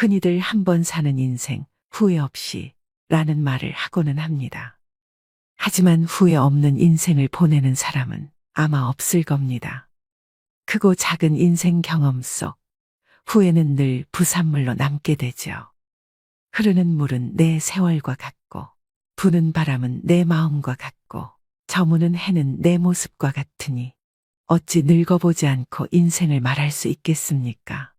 흔히들 한 번 사는 인생, 후회 없이 라는 말을 하고는 합니다. 하지만 후회 없는 인생을 보내는 사람은 아마 없을 겁니다. 크고 작은 인생 경험 속 후회는 늘 부산물로 남게 되죠. 흐르는 물은 내 세월과 같고, 부는 바람은 내 마음과 같고, 저무는 해는 내 모습과 같으니 어찌 늙어보지 않고 인생을 말할 수 있겠습니까?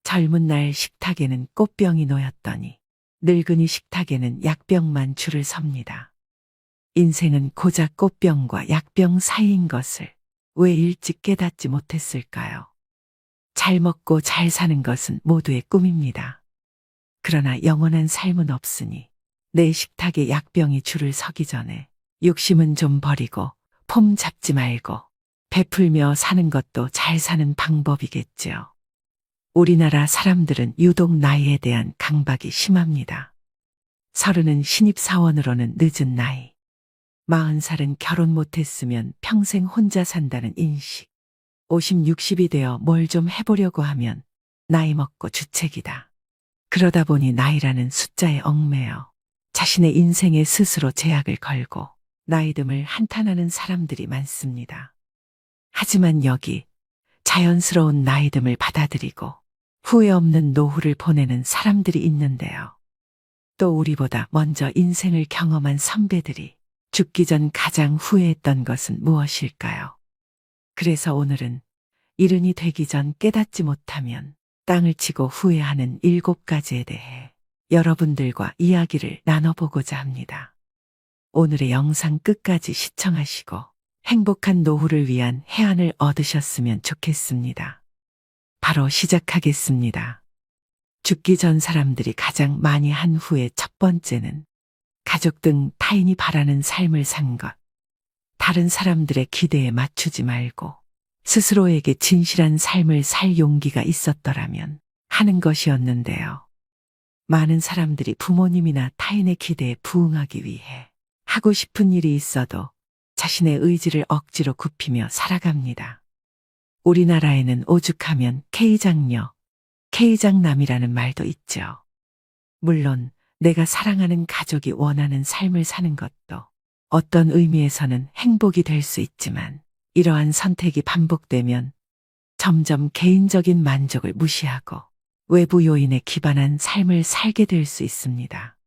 젊은 날 식탁에는 꽃병이 놓였더니 늙은이 식탁에는 약병만 줄을 섭니다. 인생은 고작 꽃병과 약병 사이인 것을 왜 일찍 깨닫지 못했을까요? 잘 먹고 잘 사는 것은 모두의 꿈입니다. 그러나 영원한 삶은 없으니 내 식탁에 약병이 줄을 서기 전에 욕심은 좀 버리고 폼 잡지 말고 베풀며 사는 것도 잘 사는 방법이겠지요. 우리나라 사람들은 유독 나이에 대한 강박이 심합니다. 30은 신입사원으로는 늦은 나이. 40살은 결혼 못했으면 평생 혼자 산다는 인식. 50, 60이 되어 뭘 좀 해보려고 하면 나이 먹고 주책이다. 그러다 보니 나이라는 숫자에 얽매여 자신의 인생에 스스로 제약을 걸고 나이듦을 한탄하는 사람들이 많습니다. 하지만 여기 자연스러운 나이듦을 받아들이고 후회 없는 노후를 보내는 사람들이 있는데요. 또 우리보다 먼저 인생을 경험한 선배들이 죽기 전 가장 후회했던 것은 무엇일까요? 그래서 오늘은 이른이 되기 전 깨닫지 못하면 땅을 치고 후회하는 7가지에 대해 여러분들과 이야기를 나눠보고자 합니다. 오늘의 영상 끝까지 시청하시고 행복한 노후를 위한 해안을 얻으셨으면 좋겠습니다. 바로 시작하겠습니다. 죽기 전 사람들이 가장 많이 한 후의 첫 번째는 가족 등 타인이 바라는 삶을 산 것. 다른 사람들의 기대에 맞추지 말고 스스로에게 진실한 삶을 살 용기가 있었더라면 하는 것이었는데요. 많은 사람들이 부모님이나 타인의 기대에 부응하기 위해 하고 싶은 일이 있어도 자신의 의지를 억지로 굽히며 살아갑니다. 우리나라에는 오죽하면 K장녀, K장남이라는 말도 있죠. 물론 내가 사랑하는 가족이 원하는 삶을 사는 것도 어떤 의미에서는 행복이 될 수 있지만 이러한 선택이 반복되면 점점 개인적인 만족을 무시하고 외부 요인에 기반한 삶을 살게 될 수 있습니다.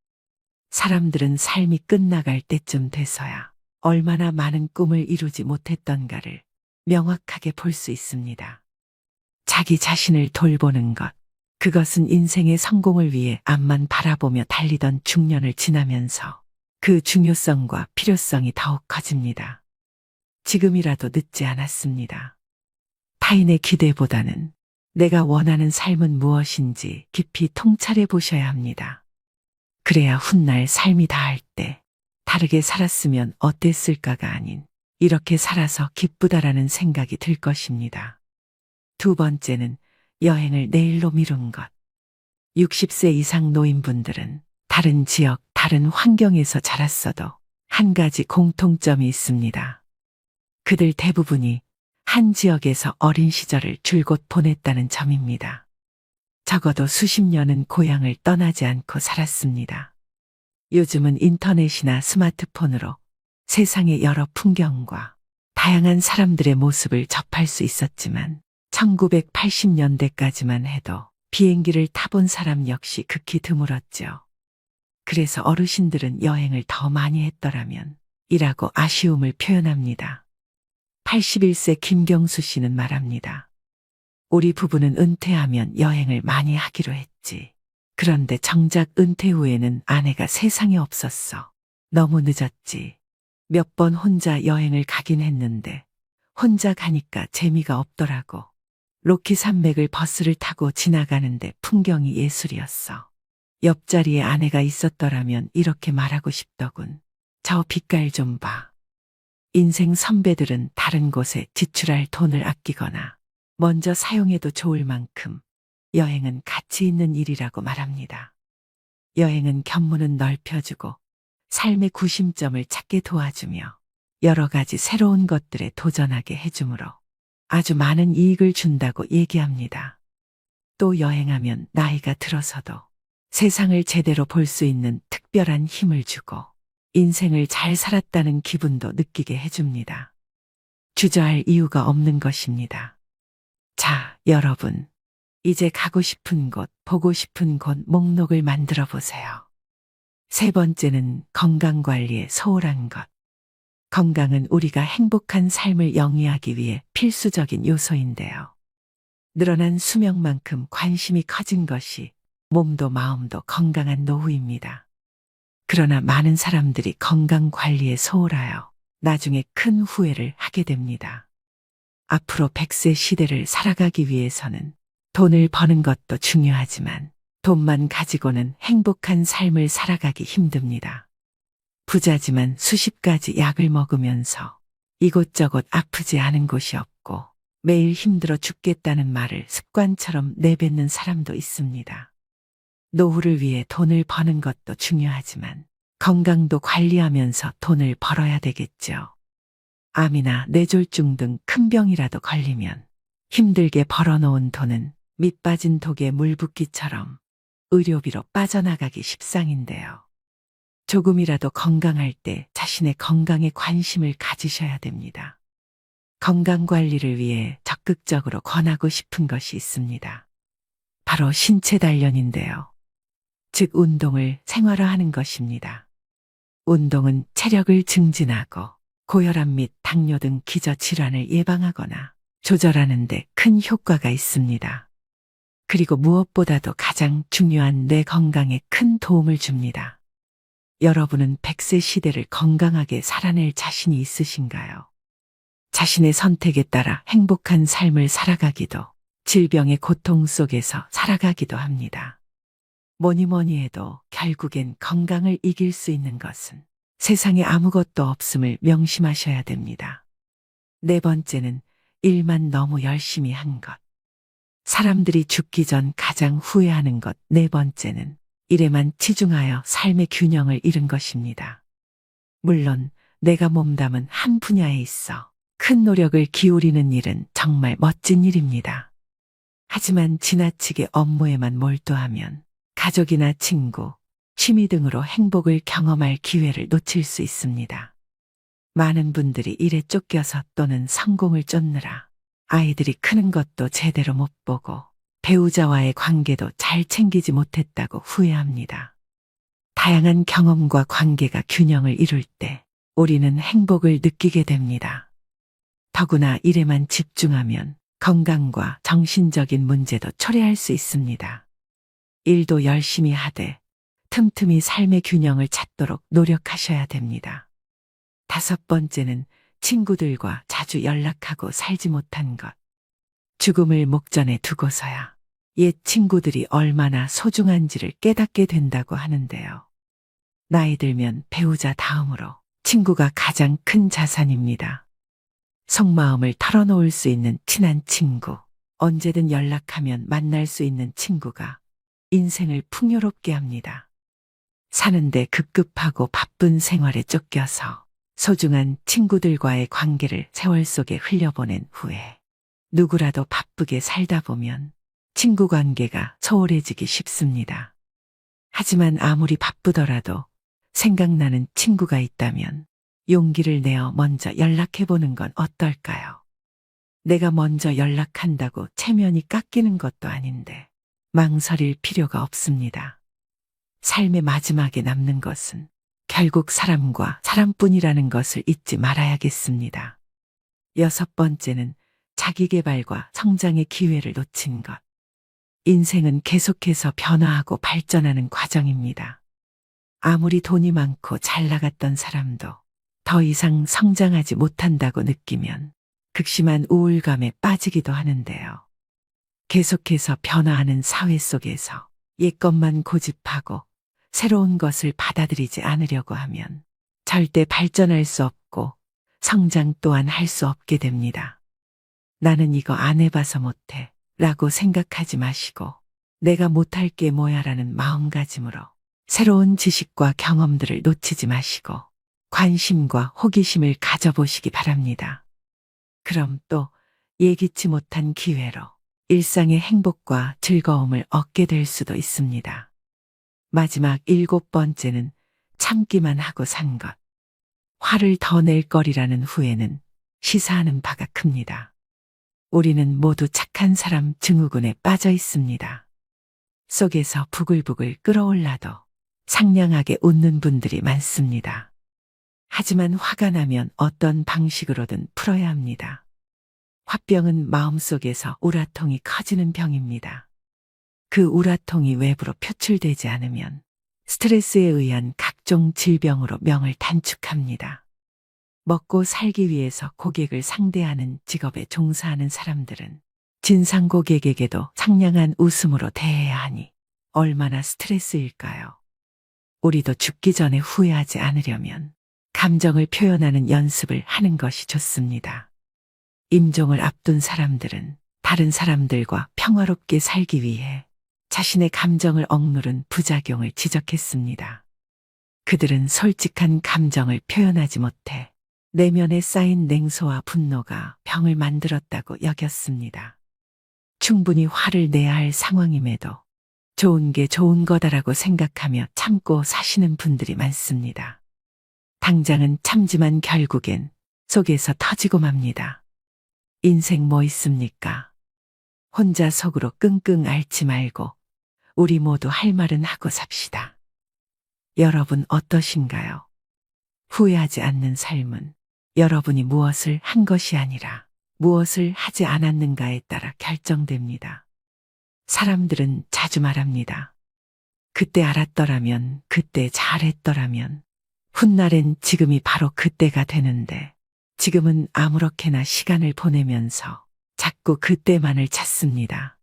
사람들은 삶이 끝나갈 때쯤 돼서야 얼마나 많은 꿈을 이루지 못했던가를 명확하게 볼 수 있습니다. 자기 자신을 돌보는 것, 그것은 인생의 성공을 위해 앞만 바라보며 달리던 중년을 지나면서 그 중요성과 필요성이 더욱 커집니다. 지금이라도 늦지 않았습니다. 타인의 기대보다는 내가 원하는 삶은 무엇인지 깊이 통찰해 보셔야 합니다. 그래야 훗날 삶이 다할 때 다르게 살았으면 어땠을까가 아닌 이렇게 살아서 기쁘다라는 생각이 들 것입니다. 두 번째는 여행을 내일로 미룬 것. 60세 이상 노인분들은 다른 지역, 다른 환경에서 자랐어도 한 가지 공통점이 있습니다. 그들 대부분이 한 지역에서 어린 시절을 줄곧 보냈다는 점입니다. 적어도 수십 년은 고향을 떠나지 않고 살았습니다. 요즘은 인터넷이나 스마트폰으로 세상의 여러 풍경과 다양한 사람들의 모습을 접할 수 있었지만 1980년대까지만 해도 비행기를 타본 사람 역시 극히 드물었죠. 그래서 어르신들은 여행을 더 많이 했더라면 이라고 아쉬움을 표현합니다. 81세 김경수 씨는 말합니다. 우리 부부는 은퇴하면 여행을 많이 하기로 했지. 그런데 정작 은퇴 후에는 아내가 세상에 없었어. 너무 늦었지. 몇 번 혼자 여행을 가긴 했는데 혼자 가니까 재미가 없더라고. 로키 산맥을 버스를 타고 지나가는데 풍경이 예술이었어. 옆자리에 아내가 있었더라면 이렇게 말하고 싶더군. 저 빛깔 좀 봐. 인생 선배들은 다른 곳에 지출할 돈을 아끼거나 먼저 사용해도 좋을 만큼 여행은 가치 있는 일이라고 말합니다. 여행은 견문은 넓혀주고 삶의 구심점을 찾게 도와주며 여러 가지 새로운 것들에 도전하게 해주므로 아주 많은 이익을 준다고 얘기합니다. 또 여행하면 나이가 들어서도 세상을 제대로 볼 수 있는 특별한 힘을 주고 인생을 잘 살았다는 기분도 느끼게 해줍니다. 주저할 이유가 없는 것입니다. 자, 여러분. 이제 가고 싶은 곳, 보고 싶은 곳 목록을 만들어 보세요. 세 번째는 건강관리에 소홀한 것. 건강은 우리가 행복한 삶을 영위하기 위해 필수적인 요소인데요. 늘어난 수명만큼 관심이 커진 것이 몸도 마음도 건강한 노후입니다. 그러나 많은 사람들이 건강 관리에 소홀하여 나중에 큰 후회를 하게 됩니다. 앞으로 100세 시대를 살아가기 위해서는 돈을 버는 것도 중요하지만 돈만 가지고는 행복한 삶을 살아가기 힘듭니다. 부자지만 수십 가지 약을 먹으면서 이곳저곳 아프지 않은 곳이 없고 매일 힘들어 죽겠다는 말을 습관처럼 내뱉는 사람도 있습니다. 노후를 위해 돈을 버는 것도 중요하지만 건강도 관리하면서 돈을 벌어야 되겠죠. 암이나 뇌졸중 등 큰 병이라도 걸리면 힘들게 벌어놓은 돈은 밑 빠진 독에 물 붓기처럼 의료비로 빠져나가기 십상인데요. 조금이라도 건강할 때 자신의 건강에 관심을 가지셔야 됩니다. 건강관리를 위해 적극적으로 권하고 싶은 것이 있습니다. 바로 신체 단련인데요. 즉 운동을 생활화하는 것입니다. 운동은 체력을 증진하고 고혈압 및 당뇨 등 기저질환을 예방하거나 조절하는 데 큰 효과가 있습니다. 그리고 무엇보다도 가장 중요한 뇌 건강에 큰 도움을 줍니다. 여러분은 100세 시대를 건강하게 살아낼 자신이 있으신가요? 자신의 선택에 따라 행복한 삶을 살아가기도, 질병의 고통 속에서 살아가기도 합니다. 뭐니 해도 결국엔 건강을 이길 수 있는 것은 세상에 아무것도 없음을 명심하셔야 됩니다. 네 번째는 일만 너무 열심히 한 것. 사람들이 죽기 전 가장 후회하는 것 네 번째는 일에만 치중하여 삶의 균형을 잃은 것입니다. 물론 내가 몸담은 한 분야에 있어 큰 노력을 기울이는 일은 정말 멋진 일입니다. 하지만 지나치게 업무에만 몰두하면 가족이나 친구, 취미 등으로 행복을 경험할 기회를 놓칠 수 있습니다. 많은 분들이 일에 쫓겨서 또는 성공을 쫓느라 아이들이 크는 것도 제대로 못 보고 배우자와의 관계도 잘 챙기지 못했다고 후회합니다. 다양한 경험과 관계가 균형을 이룰 때 우리는 행복을 느끼게 됩니다. 더구나 일에만 집중하면 건강과 정신적인 문제도 초래할 수 있습니다. 일도 열심히 하되 틈틈이 삶의 균형을 찾도록 노력하셔야 됩니다. 다섯 번째는 친구들과 자주 연락하고 살지 못한 것. 죽음을 목전에 두고서야 옛 친구들이 얼마나 소중한지를 깨닫게 된다고 하는데요. 나이 들면 배우자 다음으로 친구가 가장 큰 자산입니다. 속마음을 털어놓을 수 있는 친한 친구, 언제든 연락하면 만날 수 있는 친구가 인생을 풍요롭게 합니다. 사는데 급급하고 바쁜 생활에 쫓겨서 소중한 친구들과의 관계를 세월 속에 흘려보낸 후에 누구라도 바쁘게 살다 보면 친구 관계가 소홀해지기 쉽습니다. 하지만 아무리 바쁘더라도 생각나는 친구가 있다면 용기를 내어 먼저 연락해보는 건 어떨까요? 내가 먼저 연락한다고 체면이 깎이는 것도 아닌데 망설일 필요가 없습니다. 삶의 마지막에 남는 것은 결국 사람과 사람뿐이라는 것을 잊지 말아야겠습니다. 여섯 번째는 자기계발과 성장의 기회를 놓친 것. 인생은 계속해서 변화하고 발전하는 과정입니다. 아무리 돈이 많고 잘 나갔던 사람도 더 이상 성장하지 못한다고 느끼면 극심한 우울감에 빠지기도 하는데요. 계속해서 변화하는 사회 속에서 옛것만 고집하고 새로운 것을 받아들이지 않으려고 하면 절대 발전할 수 없고 성장 또한 할 수 없게 됩니다. 나는 이거 안 해봐서 못해 라고 생각하지 마시고 내가 못할 게 뭐야 라는 마음가짐으로 새로운 지식과 경험들을 놓치지 마시고 관심과 호기심을 가져보시기 바랍니다. 그럼 또 예기치 못한 기회로 일상의 행복과 즐거움을 얻게 될 수도 있습니다. 마지막 7번째는 참기만 하고 산 것. 화를 더 낼 거리라는 후에는 시사하는 바가 큽니다. 우리는 모두 착한 사람 증후군에 빠져 있습니다. 속에서 부글부글 끓어올라도 상냥하게 웃는 분들이 많습니다. 하지만 화가 나면 어떤 방식으로든 풀어야 합니다. 화병은 마음속에서 우라통이 커지는 병입니다. 그 우라통이 외부로 표출되지 않으면 스트레스에 의한 각종 질병으로 명을 단축합니다. 먹고 살기 위해서 고객을 상대하는 직업에 종사하는 사람들은 진상 고객에게도 상냥한 웃음으로 대해야 하니 얼마나 스트레스일까요? 우리도 죽기 전에 후회하지 않으려면 감정을 표현하는 연습을 하는 것이 좋습니다. 임종을 앞둔 사람들은 다른 사람들과 평화롭게 살기 위해 자신의 감정을 억누른 부작용을 지적했습니다. 그들은 솔직한 감정을 표현하지 못해 내면에 쌓인 냉소와 분노가 병을 만들었다고 여겼습니다. 충분히 화를 내야 할 상황임에도 좋은 게 좋은 거다라고 생각하며 참고 사시는 분들이 많습니다. 당장은 참지만 결국엔 속에서 터지고 맙니다. 인생 뭐 있습니까? 혼자 속으로 끙끙 앓지 말고 우리 모두 할 말은 하고 삽시다. 여러분 어떠신가요? 후회하지 않는 삶은 여러분이 무엇을 한 것이 아니라 무엇을 하지 않았는가에 따라 결정됩니다. 사람들은 자주 말합니다. 그때 알았더라면, 그때 잘했더라면, 훗날엔 지금이 바로 그때가 되는데 지금은 아무렇게나 시간을 보내면서 자꾸 그때만을 찾습니다.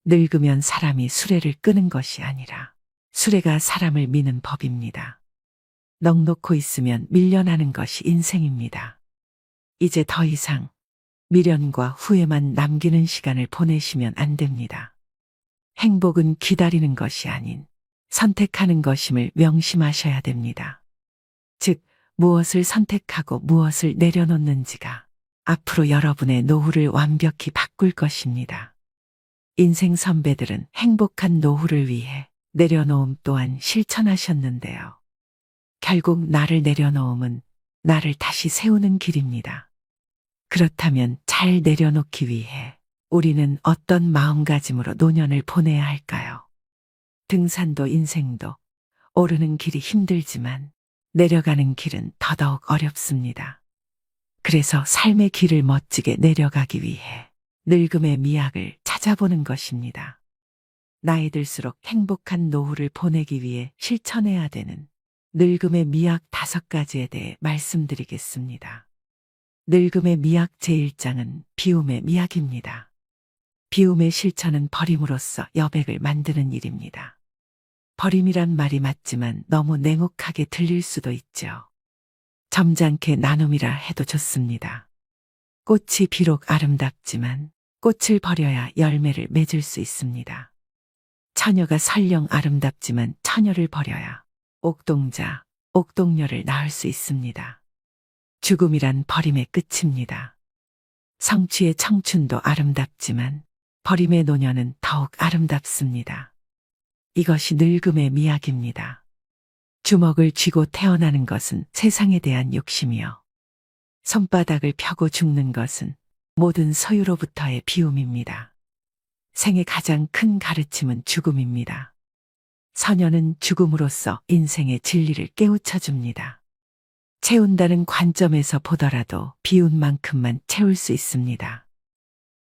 늙으면 사람이 수레를 끄는 것이 아니라 수레가 사람을 미는 법입니다. 넋놓고 있으면 밀려나는 것이 인생입니다. 이제 더 이상 미련과 후회만 남기는 시간을 보내시면 안 됩니다. 행복은 기다리는 것이 아닌 선택하는 것임을 명심하셔야 됩니다. 즉, 무엇을 선택하고 무엇을 내려놓는지가 앞으로 여러분의 노후를 완벽히 바꿀 것입니다. 인생 선배들은 행복한 노후를 위해 내려놓음 또한 실천하셨는데요. 결국 나를 내려놓음은 나를 다시 세우는 길입니다. 그렇다면 잘 내려놓기 위해 우리는 어떤 마음가짐으로 노년을 보내야 할까요? 등산도 인생도 오르는 길이 힘들지만 내려가는 길은 더더욱 어렵습니다. 그래서 삶의 길을 멋지게 내려가기 위해 늙음의 미학을 찾아보는 것입니다. 나이 들수록 행복한 노후를 보내기 위해 실천해야 되는 늙음의 미학 5가지에 대해 말씀드리겠습니다. 늙음의 미학 제1장은 비움의 미학입니다. 비움의 실천은 버림으로써 여백을 만드는 일입니다. 버림이란 말이 맞지만 너무 냉혹하게 들릴 수도 있죠. 점잖게 나눔이라 해도 좋습니다. 꽃이 비록 아름답지만 꽃을 버려야 열매를 맺을 수 있습니다. 처녀가 설령 아름답지만 처녀를 버려야 옥동자, 옥동녀를 낳을 수 있습니다. 죽음이란 버림의 끝입니다. 성취의 청춘도 아름답지만 버림의 노년은 더욱 아름답습니다. 이것이 늙음의 미학입니다. 주먹을 쥐고 태어나는 것은 세상에 대한 욕심이요. 손바닥을 펴고 죽는 것은 모든 소유로부터의 비움입니다. 생의 가장 큰 가르침은 죽음입니다. 서녀는 죽음으로써 인생의 진리를 깨우쳐 줍니다. 채운다는 관점에서 보더라도 비운 만큼만 채울 수 있습니다.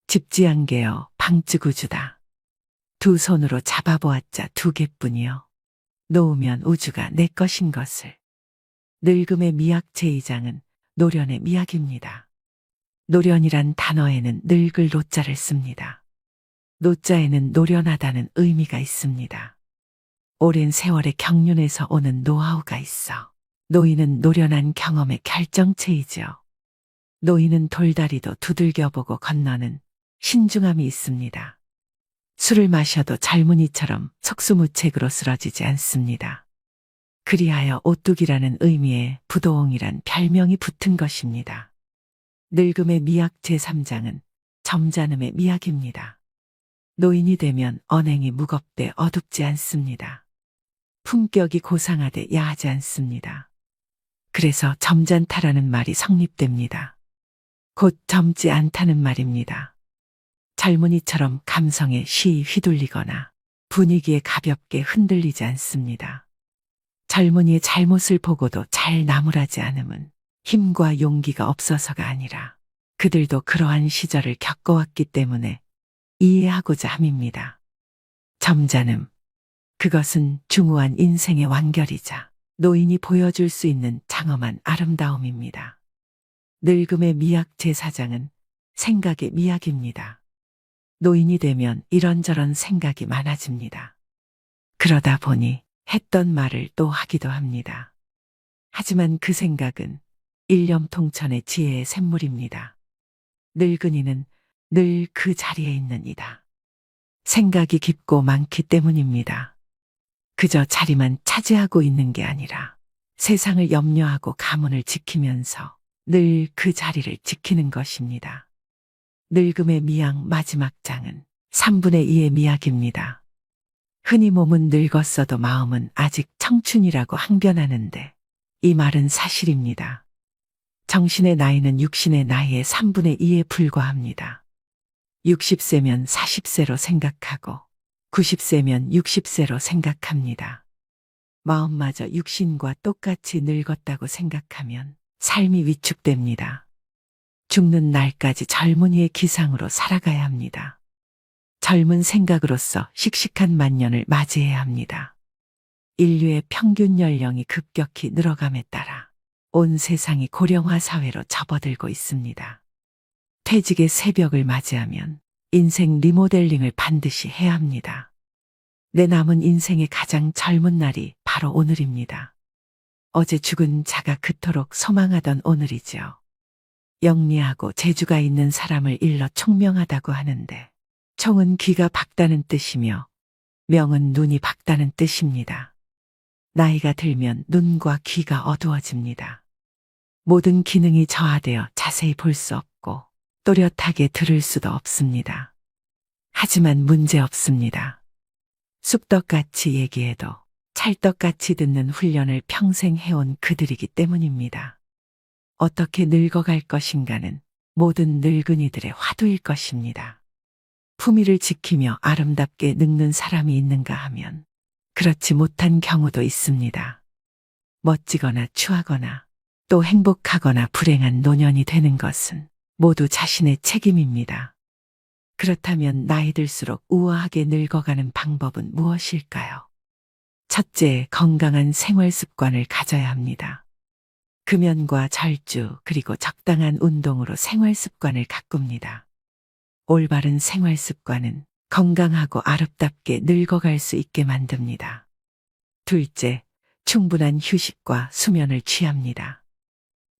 집지한개여 방쯔구주다. 두 손으로 잡아보았자 2개뿐이요. 놓으면 우주가 내 것인 것을. 늙음의 미학 제2장은 노련의 미학입니다. 노련이란 단어에는 늙을 노자를 씁니다. 노자에는 노련하다는 의미가 있습니다. 오랜 세월의 경륜에서 오는 노하우가 있어 노인은 노련한 경험의 결정체이죠. 노인은 돌다리도 두들겨보고 건너는 신중함이 있습니다. 술을 마셔도 젊은이처럼 속수무책으로 쓰러지지 않습니다. 그리하여 오뚝이라는 의미의 부도옹이란 별명이 붙은 것입니다. 늙음의 미학 제3장은 점잖음의 미학입니다. 노인이 되면 언행이 무겁되 어둡지 않습니다. 품격이 고상하되 야하지 않습니다. 그래서 점잖다라는 말이 성립됩니다. 곧 젊지 않다는 말입니다. 젊은이처럼 감성에 쉬이 휘둘리거나 분위기에 가볍게 흔들리지 않습니다. 젊은이의 잘못을 보고도 잘 나무라지 않음은 힘과 용기가 없어서가 아니라 그들도 그러한 시절을 겪어왔기 때문에 이해하고자 함입니다. 점잖음. 그것은 중후한 인생의 완결이자 노인이 보여줄 수 있는 장엄한 아름다움입니다. 늙음의 미학 제사장은 생각의 미학입니다. 노인이 되면 이런저런 생각이 많아집니다. 그러다 보니 했던 말을 또 하기도 합니다. 하지만 그 생각은 일념통천의 지혜의 샘물입니다. 늙은이는 늘 그 자리에 있는 이다. 생각이 깊고 많기 때문입니다. 그저 자리만 차지하고 있는 게 아니라 세상을 염려하고 가문을 지키면서 늘 그 자리를 지키는 것입니다. 늙음의 미학 마지막 장은 3분의 2의 미학입니다. 흔히 몸은 늙었어도 마음은 아직 청춘이라고 항변하는데 이 말은 사실입니다. 정신의 나이는 육신의 나이의 3분의 2에 불과합니다. 60세면 40세로 생각하고 90세면 60세로 생각합니다. 마음마저 육신과 똑같이 늙었다고 생각하면 삶이 위축됩니다. 죽는 날까지 젊은이의 기상으로 살아가야 합니다. 젊은 생각으로서 씩씩한 만년을 맞이해야 합니다. 인류의 평균 연령이 급격히 늘어감에 따라 온 세상이 고령화 사회로 접어들고 있습니다. 퇴직의 새벽을 맞이하면 인생 리모델링을 반드시 해야 합니다. 내 남은 인생의 가장 젊은 날이 바로 오늘입니다. 어제 죽은 자가 그토록 소망하던 오늘이죠. 영리하고 재주가 있는 사람을 일러 총명하다고 하는데 총은 귀가 밝다는 뜻이며 명은 눈이 밝다는 뜻입니다. 나이가 들면 눈과 귀가 어두워집니다. 모든 기능이 저하되어 자세히 볼 수 없고 또렷하게 들을 수도 없습니다. 하지만 문제 없습니다. 쑥떡같이 얘기해도 찰떡같이 듣는 훈련을 평생 해온 그들이기 때문입니다. 어떻게 늙어갈 것인가는 모든 늙은이들의 화두일 것입니다. 품위를 지키며 아름답게 늙는 사람이 있는가 하면 그렇지 못한 경우도 있습니다. 멋지거나 추하거나 또 행복하거나 불행한 노년이 되는 것은 모두 자신의 책임입니다. 그렇다면 나이 들수록 우아하게 늙어가는 방법은 무엇일까요? 첫째, 건강한 생활 습관을 가져야 합니다. 금연과 절주 그리고 적당한 운동으로 생활 습관을 가꿉니다. 올바른 생활 습관은 건강하고 아름답게 늙어갈 수 있게 만듭니다. 둘째, 충분한 휴식과 수면을 취합니다.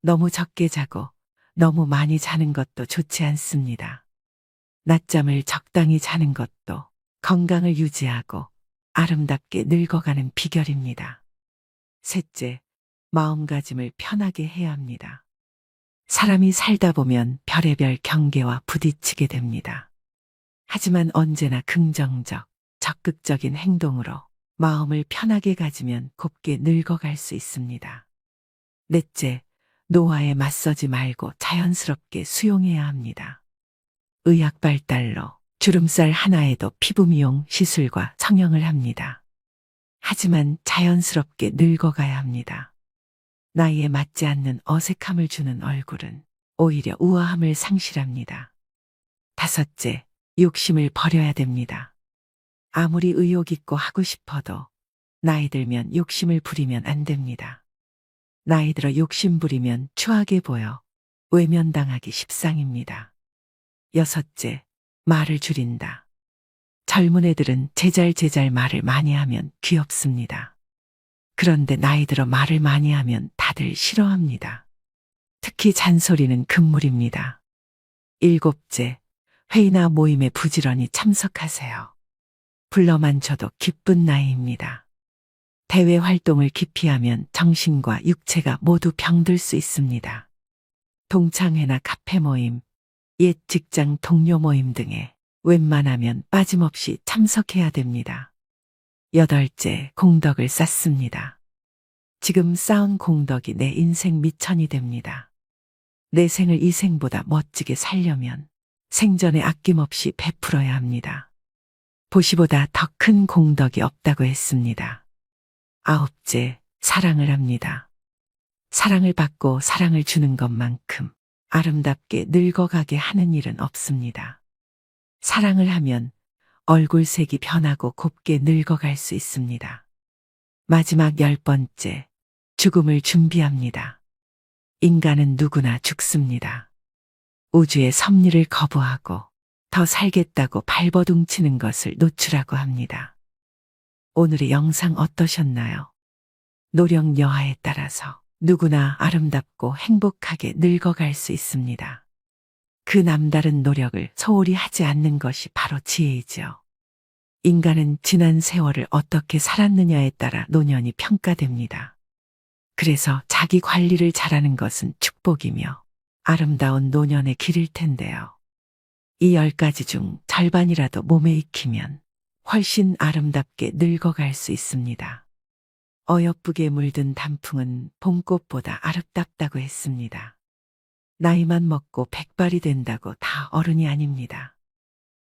너무 적게 자고 너무 많이 자는 것도 좋지 않습니다. 낮잠을 적당히 자는 것도 건강을 유지하고 아름답게 늙어가는 비결입니다. 셋째, 마음가짐을 편하게 해야 합니다. 사람이 살다 보면 별의별 경계와 부딪히게 됩니다. 하지만 언제나 긍정적, 적극적인 행동으로 마음을 편하게 가지면 곱게 늙어갈 수 있습니다. 넷째, 노화에 맞서지 말고 자연스럽게 수용해야 합니다. 의학 발달로 주름살 하나에도 피부 미용 시술과 성형을 합니다. 하지만 자연스럽게 늙어가야 합니다. 나이에 맞지 않는 어색함을 주는 얼굴은 오히려 우아함을 상실합니다. 다섯째, 욕심을 버려야 됩니다. 아무리 의욕 있고 하고 싶어도 나이 들면 욕심을 부리면 안 됩니다. 나이 들어 욕심 부리면 추하게 보여 외면당하기 십상입니다. 여섯째, 말을 줄인다. 젊은 애들은 제잘제잘 말을 많이 하면 귀엽습니다. 그런데 나이 들어 말을 많이 하면 다들 싫어합니다. 특히 잔소리는 금물입니다. 일곱째, 회의나 모임에 부지런히 참석하세요. 불러만 줘도 기쁜 나이입니다. 대외 활동을 기피하면 정신과 육체가 모두 병들 수 있습니다. 동창회나 카페 모임, 옛 직장 동료 모임 등에 웬만하면 빠짐없이 참석해야 됩니다. 8째, 공덕을 쌓습니다. 지금 쌓은 공덕이 내 인생 미천이 됩니다. 내 생을 이 생보다 멋지게 살려면 생전에 아낌없이 베풀어야 합니다. 보시보다 더 큰 공덕이 없다고 했습니다. 9째, 사랑을 합니다. 사랑을 받고 사랑을 주는 것만큼 아름답게 늙어가게 하는 일은 없습니다. 사랑을 하면 얼굴색이 변하고 곱게 늙어갈 수 있습니다. 마지막 10번째, 죽음을 준비합니다. 인간은 누구나 죽습니다. 우주의 섭리를 거부하고 더 살겠다고 발버둥치는 것을 노출하고 합니다. 오늘의 영상 어떠셨나요? 노력 여하에 따라서 누구나 아름답고 행복하게 늙어갈 수 있습니다. 그 남다른 노력을 소홀히 하지 않는 것이 바로 지혜이죠. 인간은 지난 세월을 어떻게 살았느냐에 따라 노년이 평가됩니다. 그래서 자기 관리를 잘하는 것은 축복이며 아름다운 노년의 길일 텐데요. 이 10가지 중 절반이라도 몸에 익히면 훨씬 아름답게 늙어갈 수 있습니다. 어여쁘게 물든 단풍은 봄꽃보다 아름답다고 했습니다. 나이만 먹고 백발이 된다고 다 어른이 아닙니다.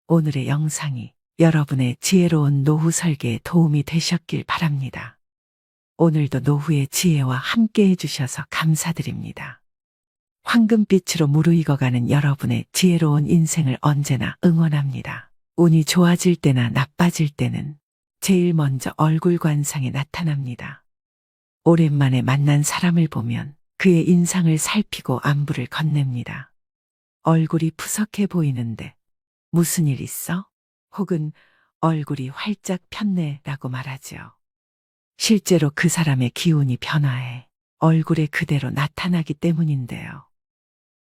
오늘의 영상이 여러분의 지혜로운 노후 설계에 도움이 되셨길 바랍니다. 오늘도 노후의 지혜와 함께 해주셔서 감사드립니다. 황금빛으로 무르익어가는 여러분의 지혜로운 인생을 언제나 응원합니다. 운이 좋아질 때나 나빠질 때는 제일 먼저 얼굴 관상에 나타납니다. 오랜만에 만난 사람을 보면 그의 인상을 살피고 안부를 건넵니다. 얼굴이 푸석해 보이는데 무슨 일 있어? 혹은 얼굴이 활짝 폈네 라고 말하죠. 실제로 그 사람의 기운이 변화해 얼굴에 그대로 나타나기 때문인데요.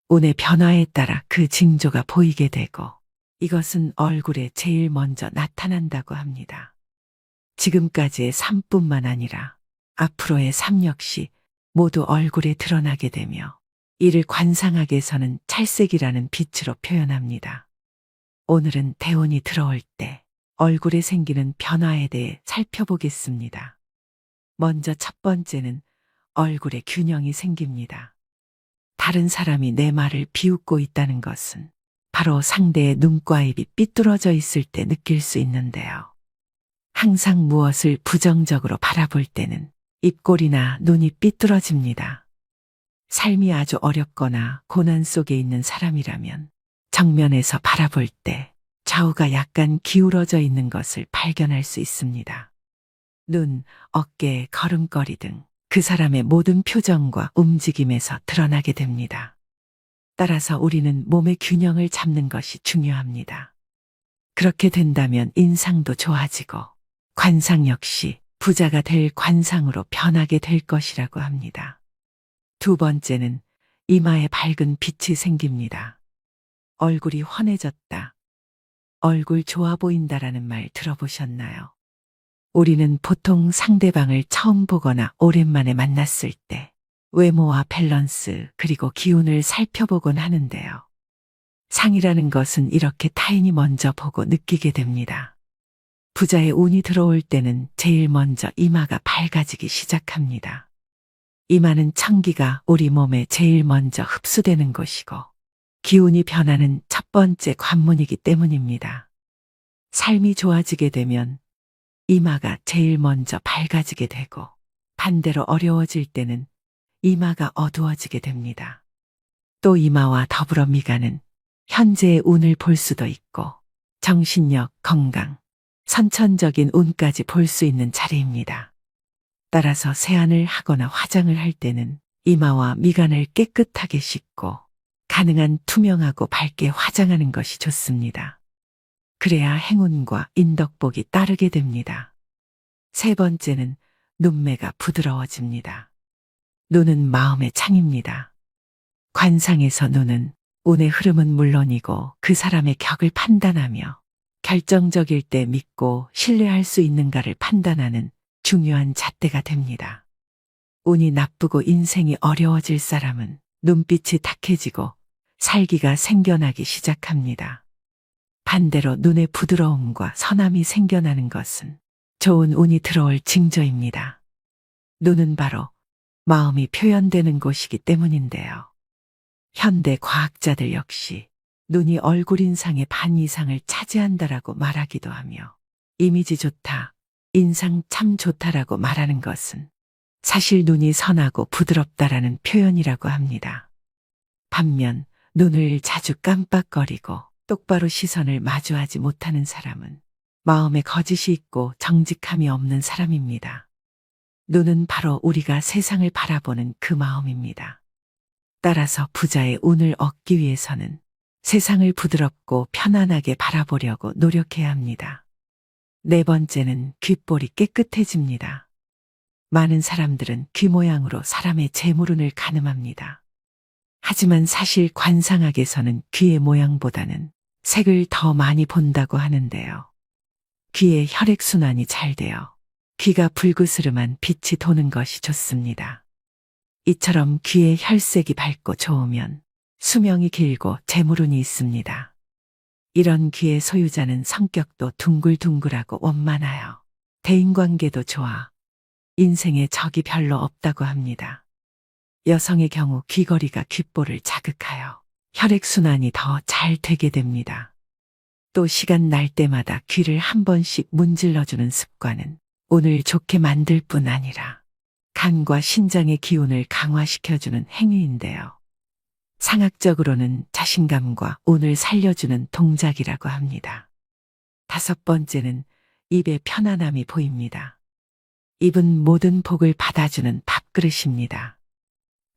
운의 변화에 따라 그 징조가 보이게 되고 이것은 얼굴에 제일 먼저 나타난다고 합니다. 지금까지의 삶뿐만 아니라 앞으로의 삶 역시 모두 얼굴에 드러나게 되며 이를 관상학에서는 찰색이라는 빛으로 표현합니다. 오늘은 대운이 들어올 때 얼굴에 생기는 변화에 대해 살펴보겠습니다. 먼저 첫 번째는 얼굴에 균형이 생깁니다. 다른 사람이 내 말을 비웃고 있다는 것은 바로 상대의 눈과 입이 삐뚤어져 있을 때 느낄 수 있는데요. 항상 무엇을 부정적으로 바라볼 때는 입꼬리나 눈이 삐뚤어집니다. 삶이 아주 어렵거나 고난 속에 있는 사람이라면 정면에서 바라볼 때 좌우가 약간 기울어져 있는 것을 발견할 수 있습니다. 눈, 어깨, 걸음걸이 등 그 사람의 모든 표정과 움직임에서 드러나게 됩니다. 따라서 우리는 몸의 균형을 잡는 것이 중요합니다. 그렇게 된다면 인상도 좋아지고 관상 역시 부자가 될 관상으로 변하게 될 것이라고 합니다. 두 번째는 이마에 밝은 빛이 생깁니다. 얼굴이 환해졌다. 얼굴 좋아 보인다라는 말 들어보셨나요? 우리는 보통 상대방을 처음 보거나 오랜만에 만났을 때 외모와 밸런스 그리고 기운을 살펴보곤 하는데요. 상이라는 것은 이렇게 타인이 먼저 보고 느끼게 됩니다. 부자의 운이 들어올 때는 제일 먼저 이마가 밝아지기 시작합니다. 이마는 청기가 우리 몸에 제일 먼저 흡수되는 곳이고 기운이 변하는 첫 번째 관문이기 때문입니다. 삶이 좋아지게 되면 이마가 제일 먼저 밝아지게 되고 반대로 어려워질 때는 이마가 어두워지게 됩니다. 또 이마와 더불어 미간은 현재의 운을 볼 수도 있고 정신력, 건강, 선천적인 운까지 볼 수 있는 자리입니다. 따라서 세안을 하거나 화장을 할 때는 이마와 미간을 깨끗하게 씻고 가능한 투명하고 밝게 화장하는 것이 좋습니다. 그래야 행운과 인덕복이 따르게 됩니다. 세 번째는 눈매가 부드러워집니다. 눈은 마음의 창입니다. 관상에서 눈은 운의 흐름은 물론이고 그 사람의 격을 판단하며 결정적일 때 믿고 신뢰할 수 있는가를 판단하는 중요한 잣대가 됩니다. 운이 나쁘고 인생이 어려워질 사람은 눈빛이 탁해지고 살기가 생겨나기 시작합니다. 반대로 눈에 부드러움과 선함이 생겨나는 것은 좋은 운이 들어올 징조입니다. 눈은 바로 마음이 표현되는 곳이기 때문인데요. 현대 과학자들 역시 눈이 얼굴 인상의 반 이상을 차지한다라고 말하기도 하며 이미지 좋다, 인상 참 좋다라고 말하는 것은 사실 눈이 선하고 부드럽다라는 표현이라고 합니다. 반면 눈을 자주 깜빡거리고 똑바로 시선을 마주하지 못하는 사람은 마음에 거짓이 있고 정직함이 없는 사람입니다. 눈은 바로 우리가 세상을 바라보는 그 마음입니다. 따라서 부자의 운을 얻기 위해서는 세상을 부드럽고 편안하게 바라보려고 노력해야 합니다. 네 번째는 귓볼이 깨끗해집니다. 많은 사람들은 귀 모양으로 사람의 재물운을 가늠합니다. 하지만 사실 관상학에서는 귀의 모양보다는 색을 더 많이 본다고 하는데요. 귀의 혈액순환이 잘 되어 귀가 불그스름한 빛이 도는 것이 좋습니다. 이처럼 귀의 혈색이 밝고 좋으면 수명이 길고 재물운이 있습니다. 이런 귀의 소유자는 성격도 둥글둥글하고 원만하여 대인관계도 좋아 인생에 적이 별로 없다고 합니다. 여성의 경우 귀걸이가 귓볼을 자극하여 혈액순환이 더 잘 되게 됩니다. 또 시간 날 때마다 귀를 한 번씩 문질러주는 습관은 운을 좋게 만들 뿐 아니라 간과 신장의 기운을 강화시켜주는 행위인데요. 상학적으로는 자신감과 운을 살려주는 동작이라고 합니다. 다섯 번째는 입에 편안함이 보입니다. 입은 모든 복을 받아주는 밥그릇입니다.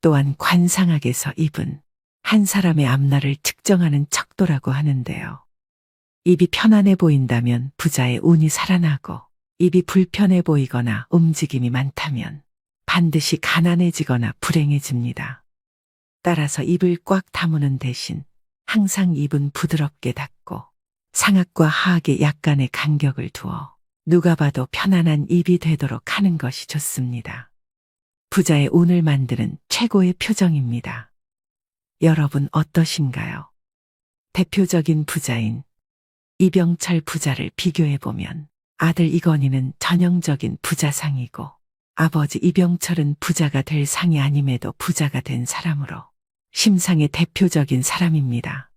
또한 관상학에서 입은 한 사람의 앞날을 측정하는 척도라고 하는데요. 입이 편안해 보인다면 부자의 운이 살아나고 입이 불편해 보이거나 움직임이 많다면 반드시 가난해지거나 불행해집니다. 따라서 입을 꽉 다무는 대신 항상 입은 부드럽게 닫고 상악과 하악에 약간의 간격을 두어 누가 봐도 편안한 입이 되도록 하는 것이 좋습니다. 부자의 운을 만드는 최고의 표정입니다. 여러분 어떠신가요? 대표적인 부자인 이병철 부자를 비교해보면 아들 이건희는 전형적인 부자상이고 아버지 이병철은 부자가 될 상이 아님에도 부자가 된 사람으로 심상의 대표적인 사람입니다.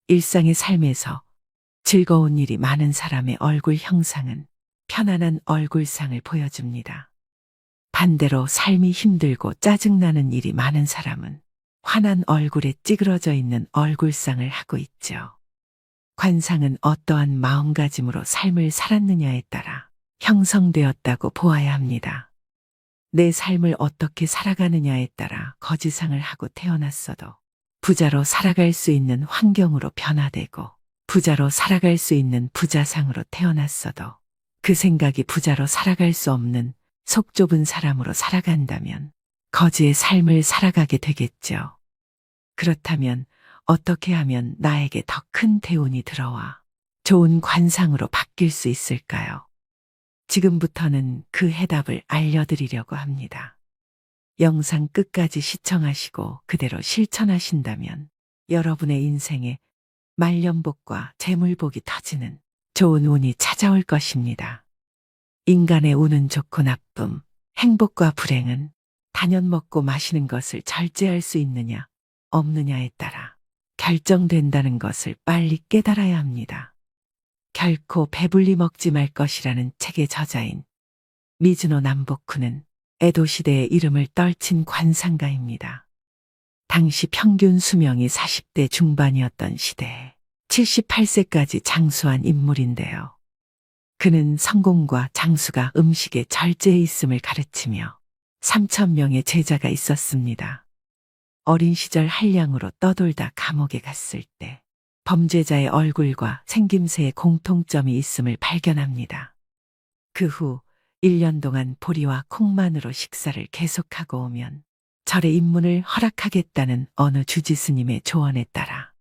일상의 삶에서 즐거운 일이 많은 사람의 얼굴 형상은 편안한 얼굴상을 보여줍니다. 반대로 삶이 힘들고 짜증나는 일이 많은 사람은 환한 얼굴에 찌그러져 있는 얼굴상을 하고 있죠. 관상은 어떠한 마음가짐으로 삶을 살았느냐에 따라 형성되었다고 보아야 합니다. 내 삶을 어떻게 살아가느냐에 따라 거지상을 하고 태어났어도 부자로 살아갈 수 있는 환경으로 변화되고 부자로 살아갈 수 있는 부자상으로 태어났어도 그 생각이 부자로 살아갈 수 없는 속 좁은 사람으로 살아간다면 거지의 삶을 살아가게 되겠죠. 그렇다면 어떻게 하면 나에게 더 큰 대운이 들어와 좋은 관상으로 바뀔 수 있을까요? 지금부터는 그 해답을 알려드리려고 합니다. 영상 끝까지 시청하시고 그대로 실천하신다면 여러분의 인생에 말년복과 재물복이 터지는 좋은 운이 찾아올 것입니다. 인간의 운은 좋고 나쁨, 행복과 불행은 단연 먹고 마시는 것을 절제할 수 있느냐, 없느냐에 따라 결정된다는 것을 빨리 깨달아야 합니다. 결코 배불리 먹지 말 것이라는 책의 저자인 미즈노 남보쿠는 에도 시대의 이름을 떨친 관상가입니다. 당시 평균 수명이 40대 중반이었던 시대에 78세까지 장수한 인물인데요. 그는 성공과 장수가 음식에 절제해 있음을 가르치며 3,000명의 제자가 있었습니다. 어린 시절 한량으로 떠돌다 감옥에 갔을 때 범죄자의 얼굴과 생김새에 공통점이 있음을 발견합니다. 그 후 1년 동안 보리와 콩만으로 식사를 계속하고 오면 절의 입문을 허락하겠다는 어느 주지스님의 조언에 따라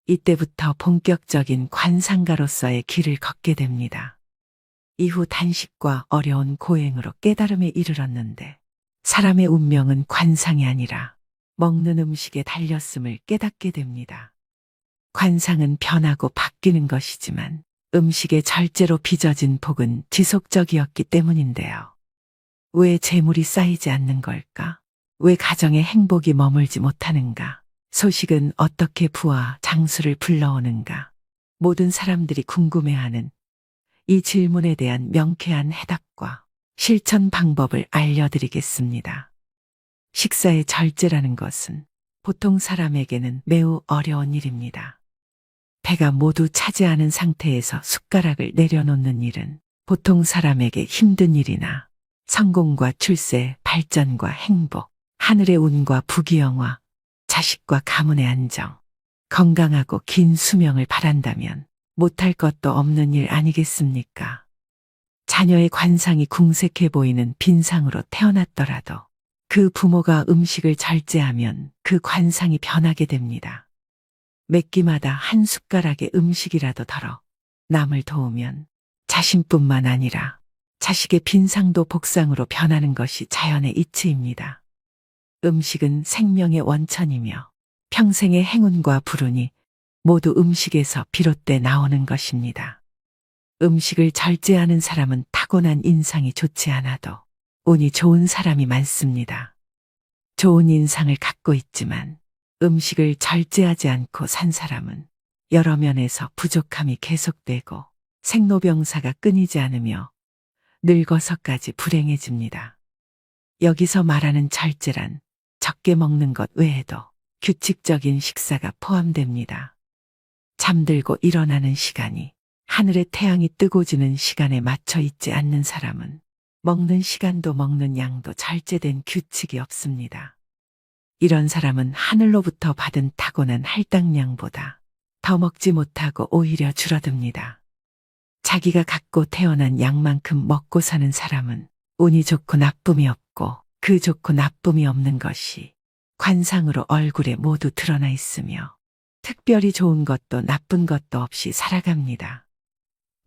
이때부터 본격적인 관상가로서의 길을 걷게 됩니다. 이후 단식과 어려운 고행으로 깨달음에 이르렀는데 사람의 운명은 관상이 아니라 먹는 음식에 달렸음을 깨닫게 됩니다. 관상은 변하고 바뀌는 것이지만 음식의 절제로 빚어진 복은 지속적이었기 때문인데요. 왜 재물이 쌓이지 않는 걸까? 왜 가정의 행복이 머물지 못하는가? 소식은 어떻게 부와 장수를 불러오는가? 모든 사람들이 궁금해하는 이 질문에 대한 명쾌한 해답과 실천 방법을 알려드리겠습니다. 식사의 절제라는 것은 보통 사람에게는 매우 어려운 일입니다. 배가 모두 차지 않은 상태에서 숟가락을 내려놓는 일은 보통 사람에게 힘든 일이나 성공과 출세, 발전과 행복, 하늘의 운과 부귀영화, 자식과 가문의 안정, 건강하고 긴 수명을 바란다면 못할 것도 없는 일 아니겠습니까? 자녀의 관상이 궁색해 보이는 빈상으로 태어났더라도 그 부모가 음식을 절제하면 그 관상이 변하게 됩니다. 몇 끼마다 한 숟가락의 음식이라도 덜어 남을 도우면 자신뿐만 아니라 자식의 빈상도 복상으로 변하는 것이 자연의 이치입니다. 음식은 생명의 원천이며 평생의 행운과 불운이 모두 음식에서 비롯돼 나오는 것입니다. 음식을 절제하는 사람은 타고난 인상이 좋지 않아도 운이 좋은 사람이 많습니다. 좋은 인상을 갖고 있지만 음식을 절제하지 않고 산 사람은 여러 면에서 부족함이 계속되고 생로병사가 끊이지 않으며 늙어서까지 불행해집니다. 여기서 말하는 절제란 적게 먹는 것 외에도 규칙적인 식사가 포함됩니다. 잠들고 일어나는 시간이 하늘의 태양이 뜨고 지는 시간에 맞춰 있지 않는 사람은 먹는 시간도 먹는 양도 절제된 규칙이 없습니다. 이런 사람은 하늘로부터 받은 타고난 할당량보다 더 먹지 못하고 오히려 줄어듭니다. 자기가 갖고 태어난 양만큼 먹고 사는 사람은 운이 좋고 나쁨이 없고 그 좋고 나쁨이 없는 것이 관상으로 얼굴에 모두 드러나 있으며 특별히 좋은 것도 나쁜 것도 없이 살아갑니다.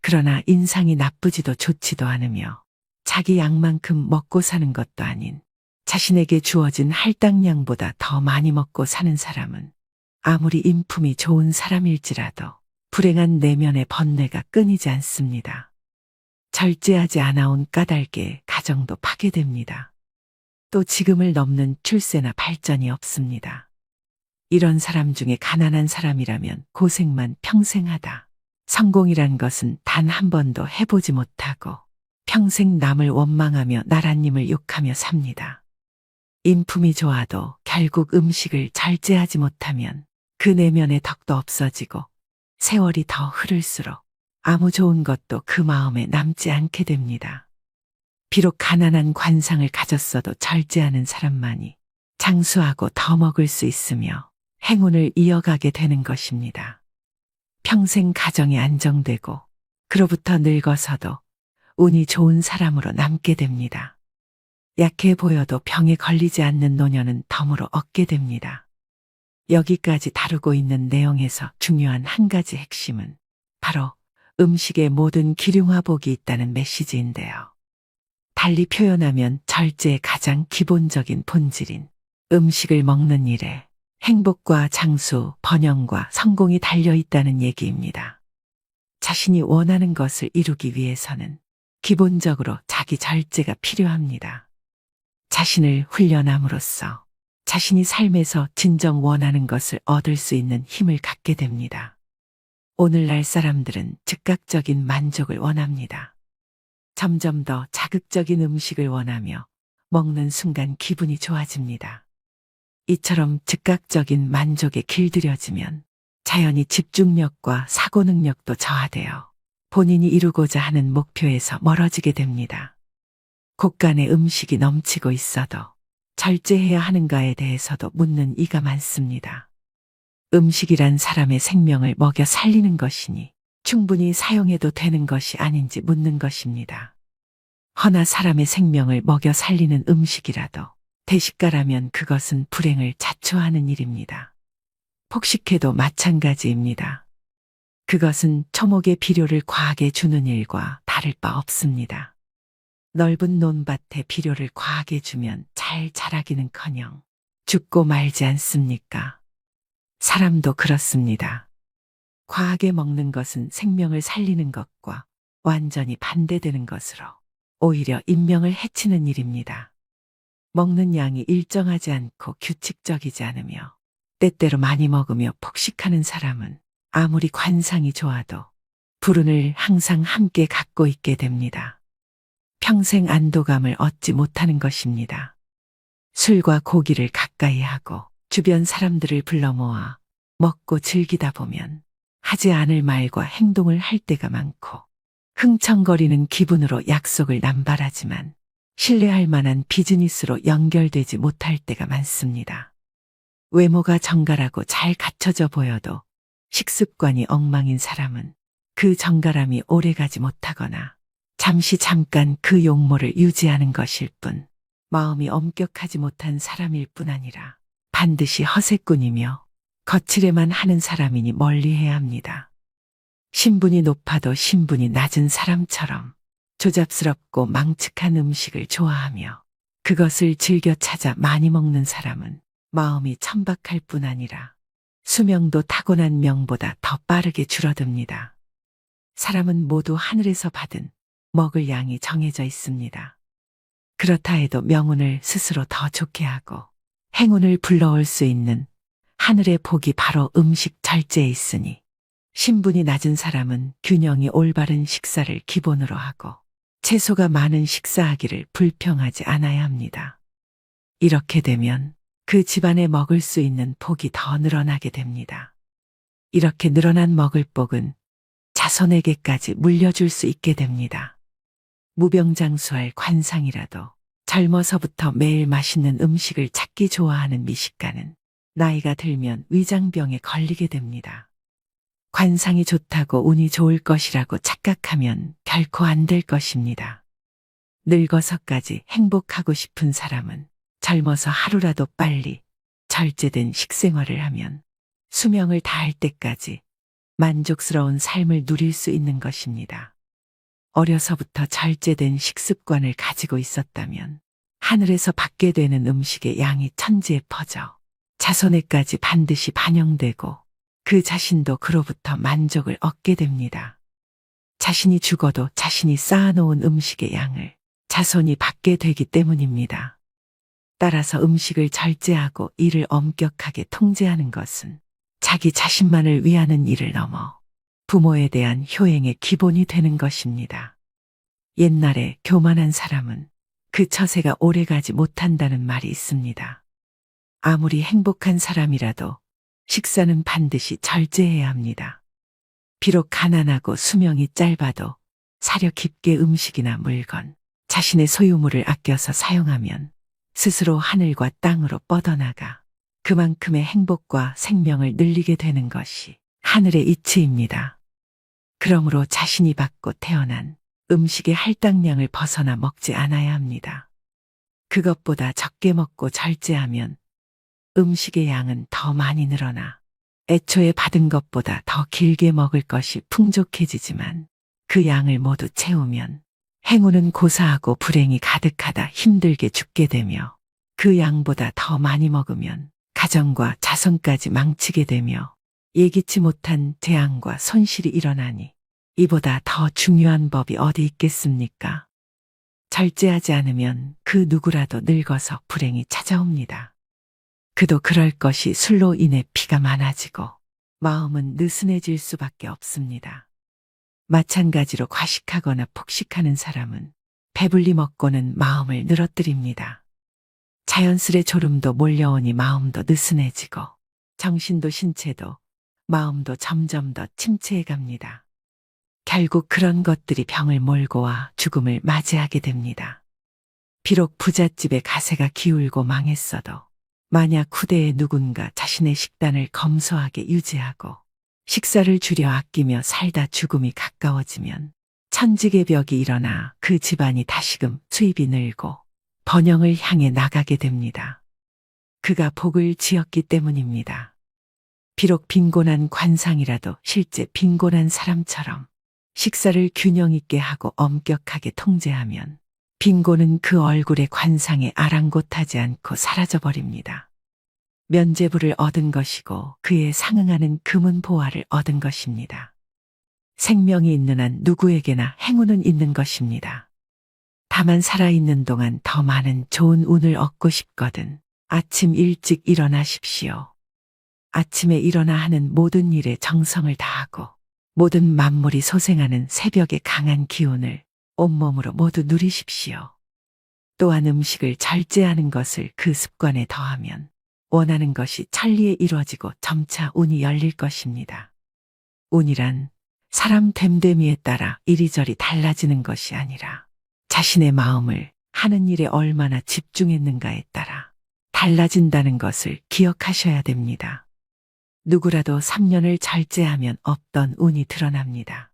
그러나 인상이 나쁘지도 좋지도 않으며 자기 양만큼 먹고 사는 것도 아닌 자신에게 주어진 할당량보다 더 많이 먹고 사는 사람은 아무리 인품이 좋은 사람일지라도 불행한 내면의 번뇌가 끊이지 않습니다. 절제하지 않아온 까닭에 가정도 파괴됩니다. 또 지금을 넘는 출세나 발전이 없습니다. 이런 사람 중에 가난한 사람이라면 고생만 평생 하다. 성공이란 것은 단 한 번도 해보지 못하고 평생 남을 원망하며 나라님을 욕하며 삽니다. 인품이 좋아도 결국 음식을 절제하지 못하면 그 내면의 덕도 없어지고 세월이 더 흐를수록 아무 좋은 것도 그 마음에 남지 않게 됩니다. 비록 가난한 관상을 가졌어도 절제하는 사람만이 장수하고 더 먹을 수 있으며 행운을 이어가게 되는 것입니다. 평생 가정이 안정되고 그로부터 늙어서도 운이 좋은 사람으로 남게 됩니다. 약해 보여도 병에 걸리지 않는 노년은 덤으로 얻게 됩니다. 여기까지 다루고 있는 내용에서 중요한 한 가지 핵심은 바로 음식에 모든 기륭화복이 있다는 메시지인데요. 달리 표현하면 절제의 가장 기본적인 본질인 음식을 먹는 일에 행복과 장수, 번영과 성공이 달려 있다는 얘기입니다. 자신이 원하는 것을 이루기 위해서는 기본적으로 자기 절제가 필요합니다. 자신을 훈련함으로써 자신이 삶에서 진정 원하는 것을 얻을 수 있는 힘을 갖게 됩니다. 오늘날 사람들은 즉각적인 만족을 원합니다. 점점 더 자극적인 음식을 원하며 먹는 순간 기분이 좋아집니다. 이처럼 즉각적인 만족에 길들여지면 자연히 집중력과 사고 능력도 저하되어 본인이 이루고자 하는 목표에서 멀어지게 됩니다. 곳간에 음식이 넘치고 있어도 절제해야 하는가에 대해서도 묻는 이가 많습니다. 음식이란 사람의 생명을 먹여 살리는 것이니 충분히 사용해도 되는 것이 아닌지 묻는 것입니다. 허나 사람의 생명을 먹여 살리는 음식이라도 대식가라면 그것은 불행을 자초하는 일입니다. 폭식해도 마찬가지입니다. 그것은 초목의 비료를 과하게 주는 일과 다를 바 없습니다. 넓은 논밭에 비료를 과하게 주면 잘 자라기는커녕 죽고 말지 않습니까? 사람도 그렇습니다. 과하게 먹는 것은 생명을 살리는 것과 완전히 반대되는 것으로 오히려 인명을 해치는 일입니다. 먹는 양이 일정하지 않고 규칙적이지 않으며 때때로 많이 먹으며 폭식하는 사람은 아무리 관상이 좋아도 불운을 항상 함께 갖고 있게 됩니다. 평생 안도감을 얻지 못하는 것입니다. 술과 고기를 가까이 하고 주변 사람들을 불러 모아 먹고 즐기다 보면 하지 않을 말과 행동을 할 때가 많고 흥청거리는 기분으로 약속을 남발하지만 신뢰할 만한 비즈니스로 연결되지 못할 때가 많습니다. 외모가 정갈하고 잘 갖춰져 보여도 식습관이 엉망인 사람은 그 정갈함이 오래가지 못하거나 잠깐 그 용모를 유지하는 것일 뿐 마음이 엄격하지 못한 사람일 뿐 아니라 반드시 허세꾼이며 거칠에만 하는 사람이니 멀리해야 합니다. 신분이 높아도 신분이 낮은 사람처럼 조잡스럽고 망측한 음식을 좋아하며 그것을 즐겨 찾아 많이 먹는 사람은 마음이 천박할 뿐 아니라 수명도 타고난 명보다 더 빠르게 줄어듭니다. 사람은 모두 하늘에서 받은 먹을 양이 정해져 있습니다. 그렇다 해도 명운을 스스로 더 좋게 하고 행운을 불러올 수 있는 하늘의 복이 바로 음식 절제에 있으니 신분이 낮은 사람은 균형이 올바른 식사를 기본으로 하고 채소가 많은 식사하기를 불평하지 않아야 합니다. 이렇게 되면 그 집안에 먹을 수 있는 복이 더 늘어나게 됩니다. 이렇게 늘어난 먹을 복은 자손에게까지 물려줄 수 있게 됩니다. 무병장수할 관상이라도 젊어서부터 매일 맛있는 음식을 찾기 좋아하는 미식가는 나이가 들면 위장병에 걸리게 됩니다. 관상이 좋다고 운이 좋을 것이라고 착각하면 결코 안 될 것입니다. 늙어서까지 행복하고 싶은 사람은 젊어서 하루라도 빨리 절제된 식생활을 하면 수명을 다할 때까지 만족스러운 삶을 누릴 수 있는 것입니다. 어려서부터 절제된 식습관을 가지고 있었다면 하늘에서 받게 되는 음식의 양이 천지에 퍼져 자손에까지 반드시 반영되고 그 자신도 그로부터 만족을 얻게 됩니다. 자신이 죽어도 자신이 쌓아놓은 음식의 양을 자손이 받게 되기 때문입니다. 따라서 음식을 절제하고 이를 엄격하게 통제하는 것은 자기 자신만을 위하는 일을 넘어 부모에 대한 효행의 기본이 되는 것입니다. 옛날에 교만한 사람은 그 처세가 오래가지 못한다는 말이 있습니다. 아무리 행복한 사람이라도 식사는 반드시 절제해야 합니다. 비록 가난하고 수명이 짧아도 사려 깊게 음식이나 물건, 자신의 소유물을 아껴서 사용하면 스스로 하늘과 땅으로 뻗어나가 그만큼의 행복과 생명을 늘리게 되는 것이 하늘의 이치입니다. 그러므로 자신이 받고 태어난 음식의 할당량을 벗어나 먹지 않아야 합니다. 그것보다 적게 먹고 절제하면 음식의 양은 더 많이 늘어나 애초에 받은 것보다 더 길게 먹을 것이 풍족해지지만 그 양을 모두 채우면 행운은 고사하고 불행이 가득하다 힘들게 죽게 되며 그 양보다 더 많이 먹으면 가정과 자손까지 망치게 되며 예기치 못한 재앙과 손실이 일어나니 이보다 더 중요한 법이 어디 있겠습니까? 절제하지 않으면 그 누구라도 늙어서 불행이 찾아옵니다. 그도 그럴 것이 술로 인해 피가 많아지고 마음은 느슨해질 수밖에 없습니다. 마찬가지로 과식하거나 폭식하는 사람은 배불리 먹고는 마음을 늘어뜨립니다. 자연스레 졸음도 몰려오니 마음도 느슨해지고 정신도 신체도 마음도 점점 더 침체해 갑니다. 결국 그런 것들이 병을 몰고 와 죽음을 맞이하게 됩니다. 비록 부잣집의 가세가 기울고 망했어도 만약 후대에 누군가 자신의 식단을 검소하게 유지하고 식사를 줄여 아끼며 살다 죽음이 가까워지면 천직의 벽이 일어나 그 집안이 다시금 수입이 늘고 번영을 향해 나가게 됩니다. 그가 복을 지었기 때문입니다. 비록 빈곤한 관상이라도 실제 빈곤한 사람처럼 식사를 균형 있게 하고 엄격하게 통제하면 빈곤은 그 얼굴의 관상에 아랑곳하지 않고 사라져버립니다. 면죄부를 얻은 것이고 그에 상응하는 금은 보화를 얻은 것입니다. 생명이 있는 한 누구에게나 행운은 있는 것입니다. 다만 살아있는 동안 더 많은 좋은 운을 얻고 싶거든 아침 일찍 일어나십시오. 아침에 일어나 하는 모든 일에 정성을 다하고 모든 만물이 소생하는 새벽의 강한 기운을 온몸으로 모두 누리십시오. 또한 음식을 절제하는 것을 그 습관에 더하면 원하는 것이 천리에 이루어지고 점차 운이 열릴 것입니다. 운이란 사람 됨됨이에 따라 이리저리 달라지는 것이 아니라 자신의 마음을 하는 일에 얼마나 집중했는가에 따라 달라진다는 것을 기억하셔야 됩니다. 누구라도 3년을 절제하면 없던 운이 드러납니다.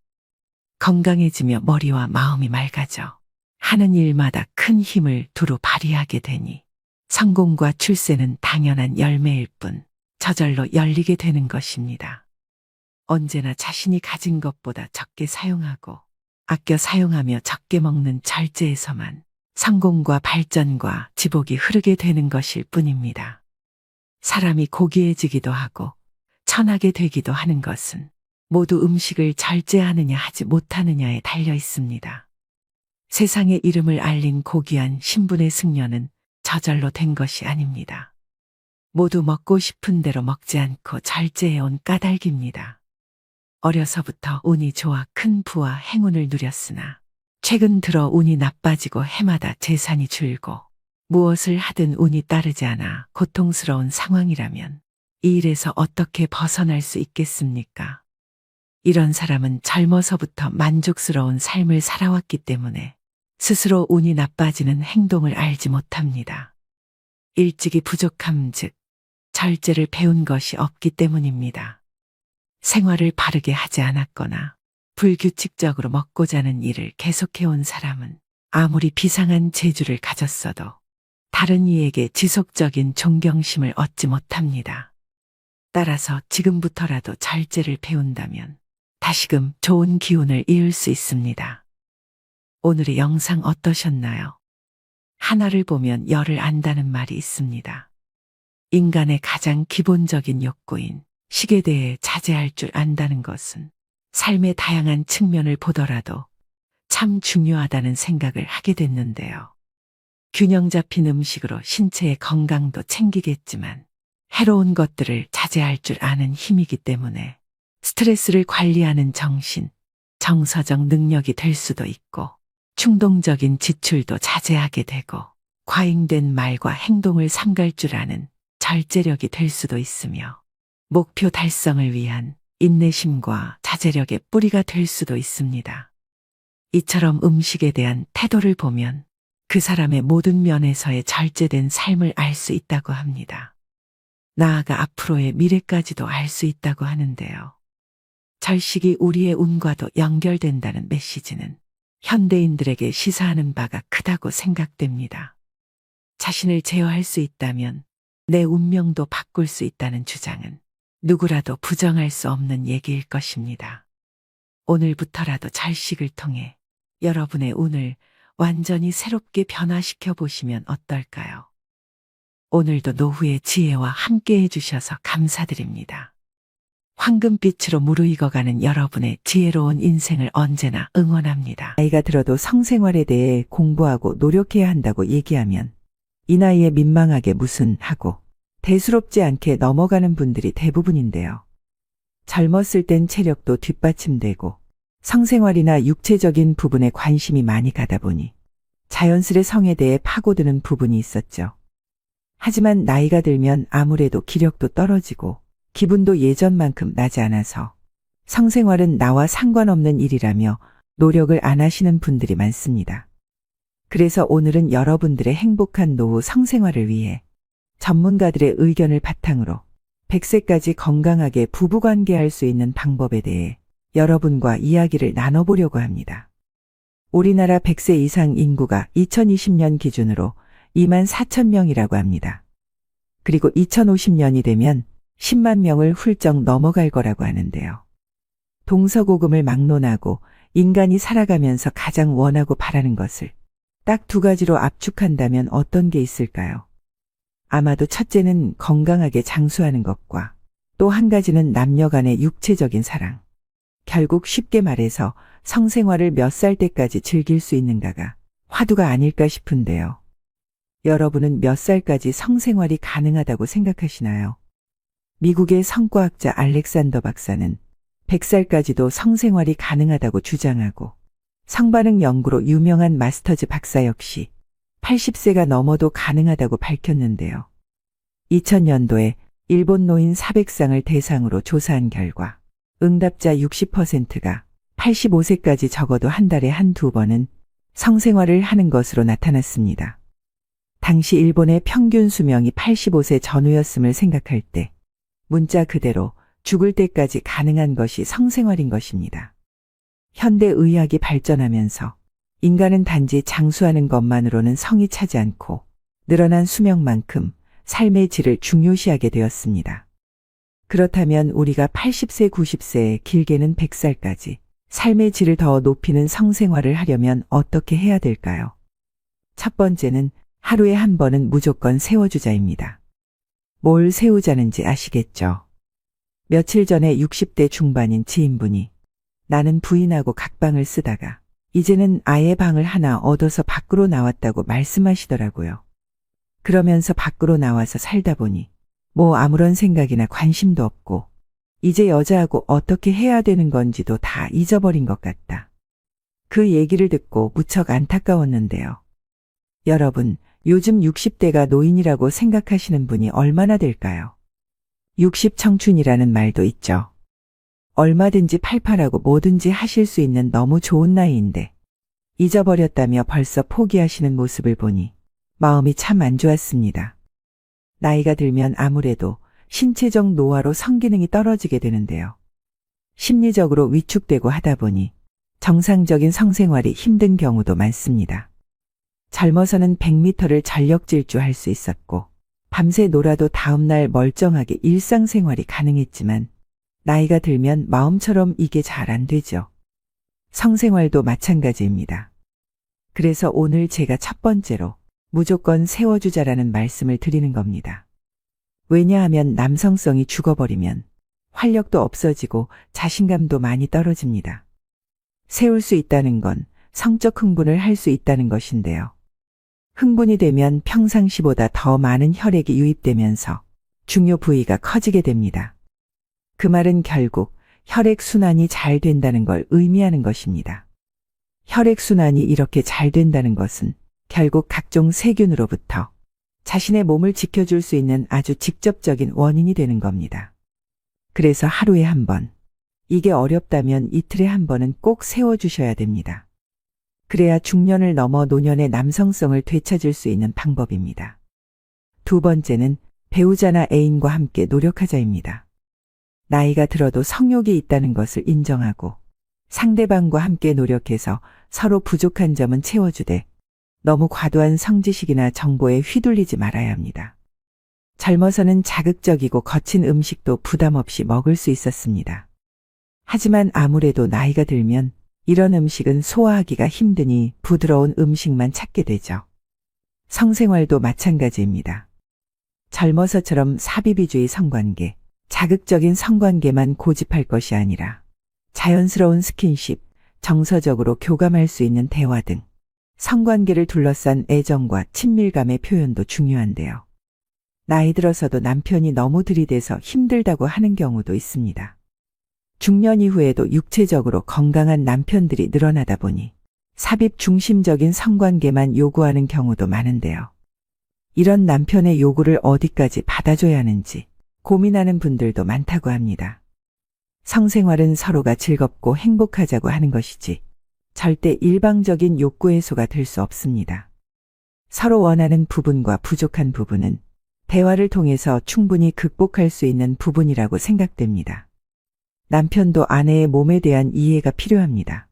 건강해지며 머리와 마음이 맑아져 하는 일마다 큰 힘을 두루 발휘하게 되니 성공과 출세는 당연한 열매일 뿐 저절로 열리게 되는 것입니다. 언제나 자신이 가진 것보다 적게 사용하고 아껴 사용하며 적게 먹는 절제에서만 성공과 발전과 지복이 흐르게 되는 것일 뿐입니다. 사람이 고귀해지기도 하고 천하게 되기도 하는 것은 모두 음식을 절제하느냐 하지 못하느냐에 달려 있습니다. 세상의 이름을 알린 고귀한 신분의 승려는 저절로 된 것이 아닙니다. 모두 먹고 싶은 대로 먹지 않고 절제해온 까닭입니다. 어려서부터 운이 좋아 큰 부와 행운을 누렸으나 최근 들어 운이 나빠지고 해마다 재산이 줄고 무엇을 하든 운이 따르지 않아 고통스러운 상황이라면 이 일에서 어떻게 벗어날 수 있겠습니까? 이런 사람은 젊어서부터 만족스러운 삶을 살아왔기 때문에 스스로 운이 나빠지는 행동을 알지 못합니다. 일찍이 부족함 즉 절제를 배운 것이 없기 때문입니다. 생활을 바르게 하지 않았거나 불규칙적으로 먹고 자는 일을 계속해온 사람은 아무리 비상한 재주를 가졌어도 다른 이에게 지속적인 존경심을 얻지 못합니다. 따라서 지금부터라도 절제를 배운다면 다시금 좋은 기운을 이을 수 있습니다. 오늘의 영상 어떠셨나요? 하나를 보면 열을 안다는 말이 있습니다. 인간의 가장 기본적인 욕구인 식에 대해 자제할 줄 안다는 것은 삶의 다양한 측면을 보더라도 참 중요하다는 생각을 하게 됐는데요. 균형 잡힌 음식으로 신체의 건강도 챙기겠지만 해로운 것들을 자제할 줄 아는 힘이기 때문에 스트레스를 관리하는 정신, 정서적 능력이 될 수도 있고 충동적인 지출도 자제하게 되고 과잉된 말과 행동을 삼갈 줄 아는 절제력이 될 수도 있으며 목표 달성을 위한 인내심과 자제력의 뿌리가 될 수도 있습니다. 이처럼 음식에 대한 태도를 보면 그 사람의 모든 면에서의 절제된 삶을 알 수 있다고 합니다. 나아가 앞으로의 미래까지도 알 수 있다고 하는데요. 절식이 우리의 운과도 연결된다는 메시지는 현대인들에게 시사하는 바가 크다고 생각됩니다. 자신을 제어할 수 있다면 내 운명도 바꿀 수 있다는 주장은 누구라도 부정할 수 없는 얘기일 것입니다. 오늘부터라도 절식을 통해 여러분의 운을 완전히 새롭게 변화시켜 보시면 어떨까요? 오늘도 노후의 지혜와 함께 해주셔서 감사드립니다. 황금빛으로 무르익어가는 여러분의 지혜로운 인생을 언제나 응원합니다. 나이가 들어도 성생활에 대해 공부하고 노력해야 한다고 얘기하면 이 나이에 민망하게 무슨 하고 대수롭지 않게 넘어가는 분들이 대부분인데요. 젊었을 땐 체력도 뒷받침되고 성생활이나 육체적인 부분에 관심이 많이 가다 보니 자연스레 성에 대해 파고드는 부분이 있었죠. 하지만 나이가 들면 아무래도 기력도 떨어지고 기분도 예전만큼 나지 않아서 성생활은 나와 상관없는 일이라며 노력을 안 하시는 분들이 많습니다. 그래서 오늘은 여러분들의 행복한 노후 성생활을 위해 전문가들의 의견을 바탕으로 100세까지 건강하게 부부관계할 수 있는 방법에 대해 여러분과 이야기를 나눠보려고 합니다. 우리나라 100세 이상 인구가 2020년 기준으로 24,000명이라고 합니다. 그리고 2050년이 되면 10만 명을 훌쩍 넘어갈 거라고 하는데요. 동서고금을 막론하고 인간이 살아가면서 가장 원하고 바라는 것을 딱 두 가지로 압축한다면 어떤 게 있을까요? 아마도 첫째는 건강하게 장수하는 것과 또 한 가지는 남녀 간의 육체적인 사랑. 결국 쉽게 말해서 성생활을 몇 살 때까지 즐길 수 있는가가 화두가 아닐까 싶은데요. 여러분은 몇 살까지 성생활이 가능하다고 생각하시나요? 미국의 성과학자 알렉산더 박사는 100살까지도 성생활이 가능하다고 주장하고 성반응 연구로 유명한 마스터즈 박사 역시 80세가 넘어도 가능하다고 밝혔는데요. 2000년도에 일본 노인 400쌍을 대상으로 조사한 결과 응답자 60%가 85세까지 적어도 한 달에 한두 번은 성생활을 하는 것으로 나타났습니다. 당시 일본의 평균 수명이 85세 전후였음을 생각할 때 문자 그대로 죽을 때까지 가능한 것이 성생활인 것입니다. 현대 의학이 발전하면서 인간은 단지 장수하는 것만으로는 성이 차지 않고 늘어난 수명만큼 삶의 질을 중요시하게 되었습니다. 그렇다면 우리가 80세, 90세에 길게는 100살까지 삶의 질을 더 높이는 성생활을 하려면 어떻게 해야 될까요? 첫 번째는 하루에 한 번은 무조건 세워주자입니다. 뭘 세우자는지 아시겠죠? 며칠 전에 60대 중반인 지인분이 나는 부인하고 각방을 쓰다가 이제는 아예 방을 하나 얻어서 밖으로 나왔다고 말씀하시더라고요. 그러면서 밖으로 나와서 살다 보니 뭐 아무런 생각이나 관심도 없고 이제 여자하고 어떻게 해야 되는 건지도 다 잊어버린 것 같다. 그 얘기를 듣고 무척 안타까웠는데요. 여러분, 요즘 60대가 노인이라고 생각하시는 분이 얼마나 될까요? 60 청춘이라는 말도 있죠. 얼마든지 팔팔하고 뭐든지 하실 수 있는 너무 좋은 나이인데 잊어버렸다며 벌써 포기하시는 모습을 보니 마음이 참 안 좋았습니다. 나이가 들면 아무래도 신체적 노화로 성기능이 떨어지게 되는데요. 심리적으로 위축되고 하다 보니 정상적인 성생활이 힘든 경우도 많습니다. 젊어서는 100m를 전력 질주할 수 있었고 밤새 놀아도 다음날 멀쩡하게 일상생활이 가능했지만 나이가 들면 마음처럼 이게 잘 안 되죠. 성생활도 마찬가지입니다. 그래서 오늘 제가 첫 번째로 무조건 세워주자라는 말씀을 드리는 겁니다. 왜냐하면 남성성이 죽어버리면 활력도 없어지고 자신감도 많이 떨어집니다. 세울 수 있다는 건 성적 흥분을 할 수 있다는 것인데요. 흥분이 되면 평상시보다 더 많은 혈액이 유입되면서 중요 부위가 커지게 됩니다. 그 말은 결국 혈액순환이 잘 된다는 걸 의미하는 것입니다. 혈액순환이 이렇게 잘 된다는 것은 결국 각종 세균으로부터 자신의 몸을 지켜줄 수 있는 아주 직접적인 원인이 되는 겁니다. 그래서 하루에 한 번, 이게 어렵다면 이틀에 한 번은 꼭 세워주셔야 됩니다. 그래야 중년을 넘어 노년의 남성성을 되찾을 수 있는 방법입니다. 두 번째는 배우자나 애인과 함께 노력하자입니다. 나이가 들어도 성욕이 있다는 것을 인정하고 상대방과 함께 노력해서 서로 부족한 점은 채워주되 너무 과도한 성지식이나 정보에 휘둘리지 말아야 합니다. 젊어서는 자극적이고 거친 음식도 부담 없이 먹을 수 있었습니다. 하지만 아무래도 나이가 들면 이런 음식은 소화하기가 힘드니 부드러운 음식만 찾게 되죠. 성생활도 마찬가지입니다. 젊어서처럼 사비비주의 성관계, 자극적인 성관계만 고집할 것이 아니라 자연스러운 스킨십, 정서적으로 교감할 수 있는 대화 등 성관계를 둘러싼 애정과 친밀감의 표현도 중요한데요. 나이 들어서도 남편이 너무 들이대서 힘들다고 하는 경우도 있습니다. 중년 이후에도 육체적으로 건강한 남편들이 늘어나다 보니 삽입 중심적인 성관계만 요구하는 경우도 많은데요. 이런 남편의 요구를 어디까지 받아줘야 하는지 고민하는 분들도 많다고 합니다. 성생활은 서로가 즐겁고 행복하자고 하는 것이지 절대 일방적인 욕구 해소가 될 수 없습니다. 서로 원하는 부분과 부족한 부분은 대화를 통해서 충분히 극복할 수 있는 부분이라고 생각됩니다. 남편도 아내의 몸에 대한 이해가 필요합니다.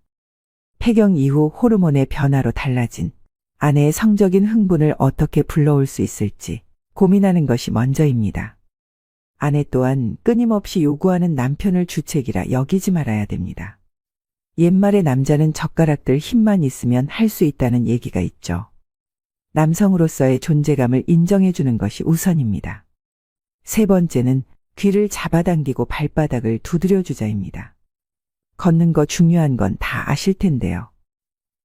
폐경 이후 호르몬의 변화로 달라진 아내의 성적인 흥분을 어떻게 불러올 수 있을지 고민하는 것이 먼저입니다. 아내 또한 끊임없이 요구하는 남편을 주책이라 여기지 말아야 됩니다. 옛말에 남자는 젓가락들 힘만 있으면 할 수 있다는 얘기가 있죠. 남성으로서의 존재감을 인정해주는 것이 우선입니다. 세 번째는 귀를 잡아당기고 발바닥을 두드려주자입니다. 걷는 거 중요한 건 다 아실 텐데요.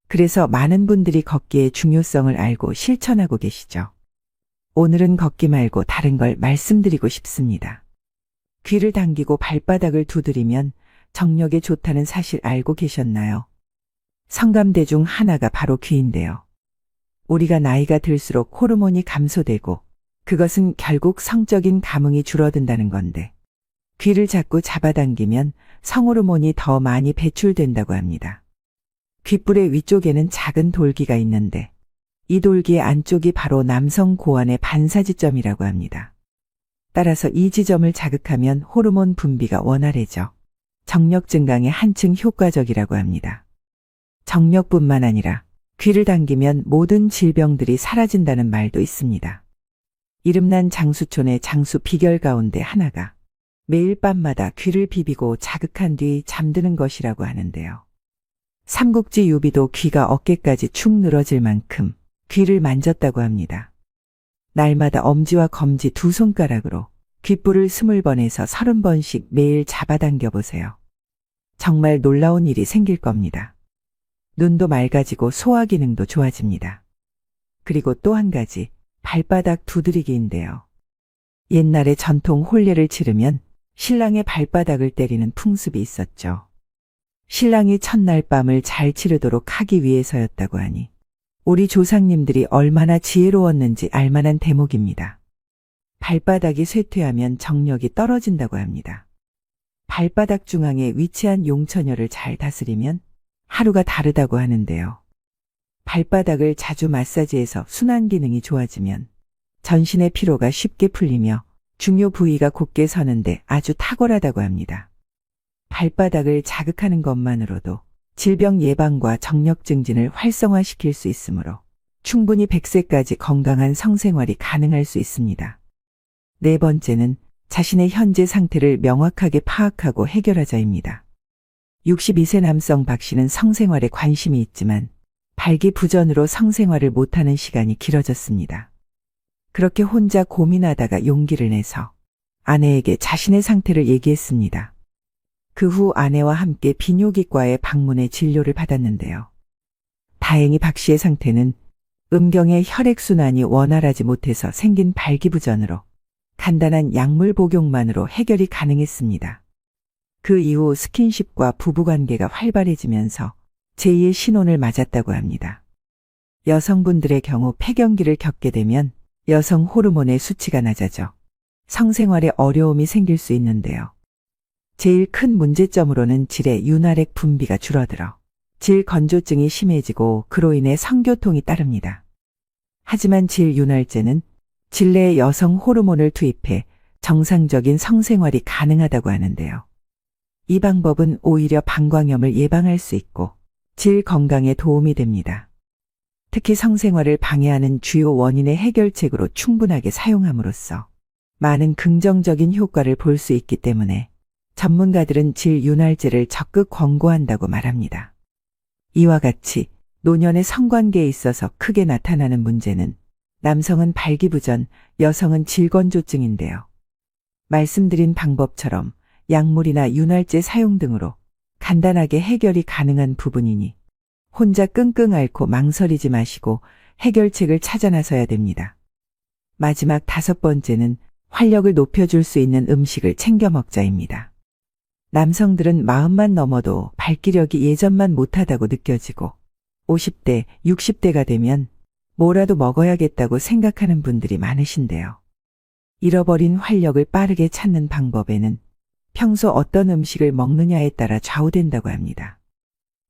그래서 많은 분들이 걷기의 중요성을 알고 실천하고 계시죠. 오늘은 걷기 말고 다른 걸 말씀드리고 싶습니다. 귀를 당기고 발바닥을 두드리면 정력에 좋다는 사실 알고 계셨나요? 성감대 중 하나가 바로 귀인데요. 우리가 나이가 들수록 호르몬이 감소되고 그것은 결국 성적인 감흥이 줄어든다는 건데 귀를 자꾸 잡아당기면 성호르몬이 더 많이 배출된다고 합니다. 귓불의 위쪽에는 작은 돌기가 있는데 이 돌기의 안쪽이 바로 남성 고환의 반사지점이라고 합니다. 따라서 이 지점을 자극하면 호르몬 분비가 원활해져 정력 증강에 한층 효과적이라고 합니다. 정력뿐만 아니라 귀를 당기면 모든 질병들이 사라진다는 말도 있습니다. 이름난 장수촌의 장수 비결 가운데 하나가 매일 밤마다 귀를 비비고 자극한 뒤 잠드는 것이라고 하는데요. 삼국지 유비도 귀가 어깨까지 축 늘어질 만큼 귀를 만졌다고 합니다. 날마다 엄지와 검지 두 손가락으로 귓불을 20번에서 30번씩 매일 잡아당겨 보세요. 정말 놀라운 일이 생길 겁니다. 눈도 맑아지고 소화 기능도 좋아집니다. 그리고 또 한 가지, 발바닥 두드리기인데요. 옛날에 전통 혼례를 치르면 신랑의 발바닥을 때리는 풍습이 있었죠. 신랑이 첫날 밤을 잘 치르도록 하기 위해서였다고 하니 우리 조상님들이 얼마나 지혜로웠는지 알만한 대목입니다. 발바닥이 쇠퇴하면 정력이 떨어진다고 합니다. 발바닥 중앙에 위치한 용처녀를 잘 다스리면 하루가 다르다고 하는데요. 발바닥을 자주 마사지해서 순환 기능이 좋아지면 전신의 피로가 쉽게 풀리며 중요 부위가 곧게 서는데 아주 탁월하다고 합니다. 발바닥을 자극하는 것만으로도 질병 예방과 정력 증진을 활성화시킬 수 있으므로 충분히 100세까지 건강한 성생활이 가능할 수 있습니다. 네 번째는 자신의 현재 상태를 명확하게 파악하고 해결하자입니다. 62세 남성 박 씨는 성생활에 관심이 있지만 발기부전으로 성생활을 못하는 시간이 길어졌습니다. 그렇게 혼자 고민하다가 용기를 내서 아내에게 자신의 상태를 얘기했습니다. 그 후 아내와 함께 비뇨기과에 방문해 진료를 받았는데요. 다행히 박 씨의 상태는 음경의 혈액순환이 원활하지 못해서 생긴 발기부전으로 간단한 약물 복용만으로 해결이 가능했습니다. 그 이후 스킨십과 부부관계가 활발해지면서 제2의 신혼을 맞았다고 합니다. 여성분들의 경우 폐경기를 겪게 되면 여성 호르몬의 수치가 낮아져 성생활에 어려움이 생길 수 있는데요. 제일 큰 문제점으로는 질의 윤활액 분비가 줄어들어 질 건조증이 심해지고 그로 인해 성교통이 따릅니다. 하지만 질 윤활제는 질내에 여성 호르몬을 투입해 정상적인 성생활이 가능하다고 하는데요. 이 방법은 오히려 방광염을 예방할 수 있고 질 건강에 도움이 됩니다. 특히 성생활을 방해하는 주요 원인의 해결책으로 충분하게 사용함으로써 많은 긍정적인 효과를 볼 수 있기 때문에 전문가들은 질 윤활제를 적극 권고한다고 말합니다. 이와 같이 노년의 성관계에 있어서 크게 나타나는 문제는 남성은 발기부전, 여성은 질건조증인데요. 말씀드린 방법처럼 약물이나 윤활제 사용 등으로 간단하게 해결이 가능한 부분이니 혼자 끙끙 앓고 망설이지 마시고 해결책을 찾아 나서야 됩니다. 마지막 5번째는 활력을 높여줄 수 있는 음식을 챙겨 먹자입니다. 남성들은 마음만 넘어도 발기력이 예전만 못하다고 느껴지고 50대, 60대가 되면 뭐라도 먹어야겠다고 생각하는 분들이 많으신데요. 잃어버린 활력을 빠르게 찾는 방법에는 평소 어떤 음식을 먹느냐에 따라 좌우된다고 합니다.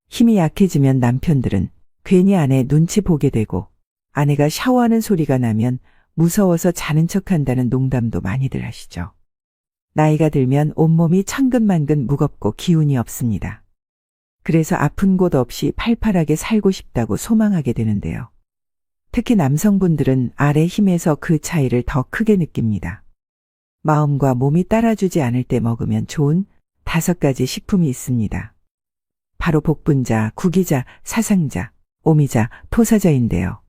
힘이 약해지면 남편들은 괜히 아내 눈치 보게 되고 아내가 샤워하는 소리가 나면 무서워서 자는 척한다는 농담도 많이들 하시죠. 나이가 들면 온몸이 천근만근 무겁고 기운이 없습니다. 그래서 아픈 곳 없이 팔팔하게 살고 싶다고 소망하게 되는데요. 특히 남성분들은 아래 힘에서 그 차이를 더 크게 느낍니다. 마음과 몸이 따라주지 않을 때 먹으면 좋은 5가지 식품이 있습니다. 바로 복분자, 구기자, 사상자, 오미자, 토사자인데요.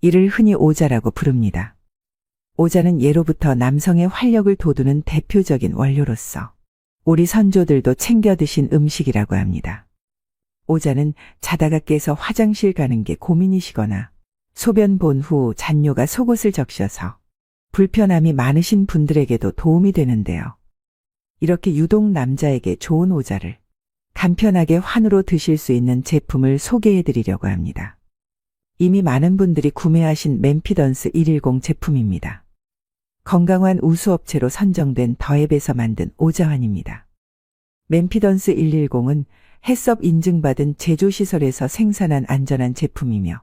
이를 흔히 오자라고 부릅니다. 오자는 예로부터 남성의 활력을 돋우는 대표적인 원료로서 우리 선조들도 챙겨 드신 음식이라고 합니다. 오자는 자다가 깨서 화장실 가는 게 고민이시거나 소변 본 후 잔뇨가 속옷을 적셔서 불편함이 많으신 분들에게도 도움이 되는데요. 이렇게 유독 남자에게 좋은 오자를 간편하게 환으로 드실 수 있는 제품을 소개해 드리려고 합니다. 이미 많은 분들이 구매하신 맨피던스 110 제품입니다. 건강한 우수업체로 선정된 더앱에서 만든 오자환입니다. 맨피던스 110은 해썹 인증받은 제조시설에서 생산한 안전한 제품이며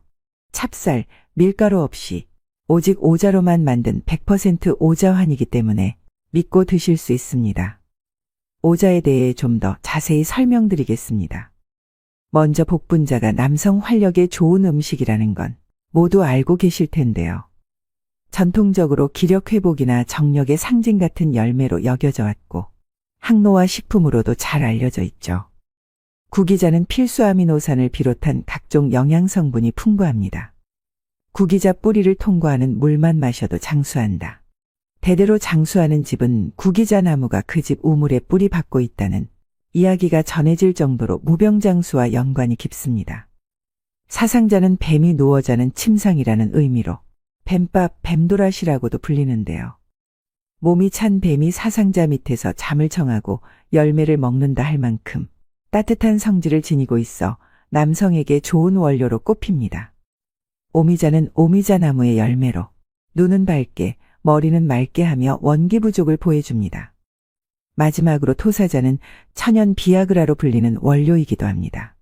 찹쌀, 밀가루 없이 오직 오자로만 만든 100% 오자환이기 때문에 믿고 드실 수 있습니다. 오자에 대해 좀 더 자세히 설명드리겠습니다. 먼저 복분자가 남성 활력에 좋은 음식이라는 건 모두 알고 계실 텐데요. 전통적으로 기력 회복이나 정력의 상징 같은 열매로 여겨져 왔고 항노화 식품으로도 잘 알려져 있죠. 구기자는 필수 아미노산을 비롯한 각종 영양 성분이 풍부합니다. 구기자 뿌리를 통과하는 물만 마셔도 장수한다. 대대로 장수하는 집은 구기자 나무가 그 집 우물에 뿌리 박고 있다는 이야기가 전해질 정도로 무병장수와 연관이 깊습니다. 사상자는 뱀이 누워 자는 침상이라는 의미로 뱀밥, 뱀도라시라고도 불리는데요. 몸이 찬 뱀이 사상자 밑에서 잠을 청하고 열매를 먹는다 할 만큼 따뜻한 성질을 지니고 있어 남성에게 좋은 원료로 꼽힙니다. 오미자는 오미자 나무의 열매로 눈은 밝게, 머리는 맑게 하며 원기 부족을 보여줍니다. 마지막으로 토사자는 천연 비아그라로 불리는 원료이기도 합니다.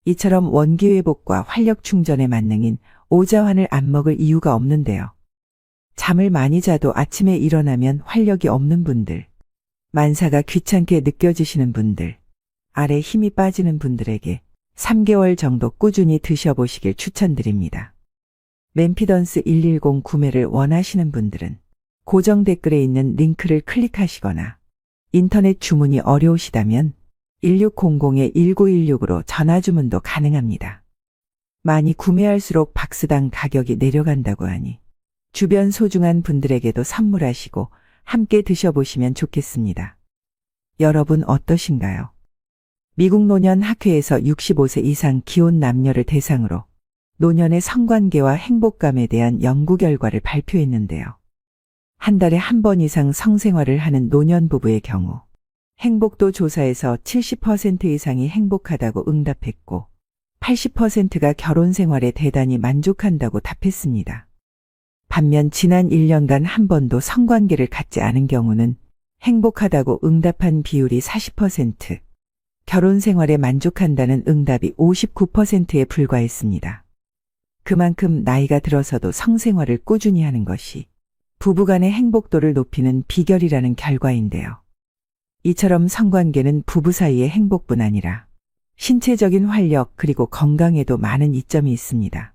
이처럼 원기 회복과 활력 충전의 만능인 오자환을 안 먹을 이유가 없는데요. 잠을 많이 자도 아침에 일어나면 활력이 없는 분들, 만사가 귀찮게 느껴지시는 분들, 아래 힘이 빠지는 분들에게 3개월 정도 꾸준히 드셔보시길 추천드립니다. 맨피던스 110 구매를 원하시는 분들은 고정 댓글에 있는 링크를 클릭하시거나 인터넷 주문이 어려우시다면 1600-1916으로 전화 주문도 가능합니다. 많이 구매할수록 박스당 가격이 내려간다고 하니 주변 소중한 분들에게도 선물하시고 함께 드셔보시면 좋겠습니다. 여러분 어떠신가요? 미국 노년 학회에서 65세 이상 기혼 남녀를 대상으로 노년의 성관계와 행복감에 대한 연구 결과를 발표했는데요. 한 달에 한 번 이상 성생활을 하는 노년 부부의 경우 행복도 조사에서 70% 이상이 행복하다고 응답했고 80%가 결혼 생활에 대단히 만족한다고 답했습니다. 반면 지난 1년간 한 번도 성관계를 갖지 않은 경우는 행복하다고 응답한 비율이 40%, 결혼 생활에 만족한다는 응답이 59%에 불과했습니다. 그만큼 나이가 들어서도 성생활을 꾸준히 하는 것이 부부간의 행복도를 높이는 비결이라는 결과인데요. 이처럼 성관계는 부부 사이의 행복뿐 아니라 신체적인 활력 그리고 건강에도 많은 이점이 있습니다.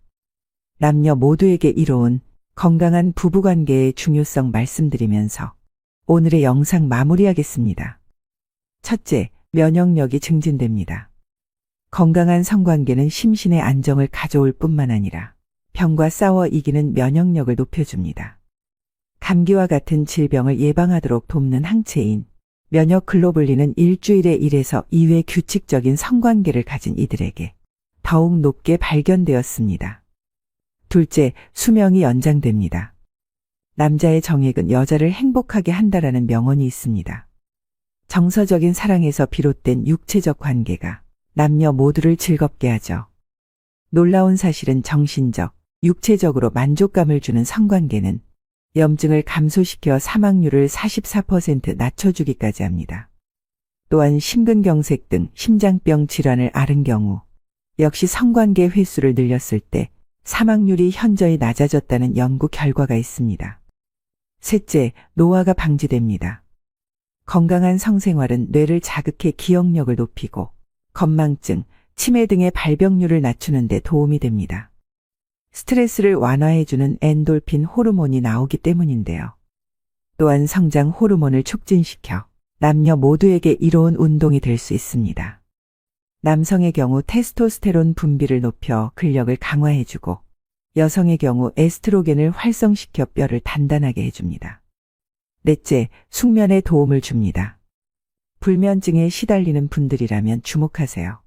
남녀 모두에게 이로운 건강한 부부관계의 중요성 말씀드리면서 오늘의 영상 마무리하겠습니다. 첫째, 면역력이 증진됩니다. 건강한 성관계는 심신의 안정을 가져올 뿐만 아니라 병과 싸워 이기는 면역력을 높여줍니다. 감기와 같은 질병을 예방하도록 돕는 항체인 면역 글로불린은 일주일에 1에서 2회 규칙적인 성관계를 가진 이들에게 더욱 높게 발견되었습니다. 둘째, 수명이 연장됩니다. 남자의 정액은 여자를 행복하게 한다라는 명언이 있습니다. 정서적인 사랑에서 비롯된 육체적 관계가 남녀 모두를 즐겁게 하죠. 놀라운 사실은 정신적, 육체적으로 만족감을 주는 성관계는 염증을 감소시켜 사망률을 44% 낮춰주기까지 합니다. 또한 심근경색 등 심장병 질환을 앓은 경우 역시 성관계 횟수를 늘렸을 때 사망률이 현저히 낮아졌다는 연구 결과가 있습니다. 셋째, 노화가 방지됩니다. 건강한 성생활은 뇌를 자극해 기억력을 높이고 건망증, 치매 등의 발병률을 낮추는 데 도움이 됩니다. 스트레스를 완화해주는 엔돌핀 호르몬이 나오기 때문인데요. 또한 성장 호르몬을 촉진시켜 남녀 모두에게 이로운 운동이 될 수 있습니다. 남성의 경우 테스토스테론 분비를 높여 근력을 강화해주고 여성의 경우 에스트로겐을 활성시켜 뼈를 단단하게 해줍니다. 넷째, 숙면에 도움을 줍니다. 불면증에 시달리는 분들이라면 주목하세요.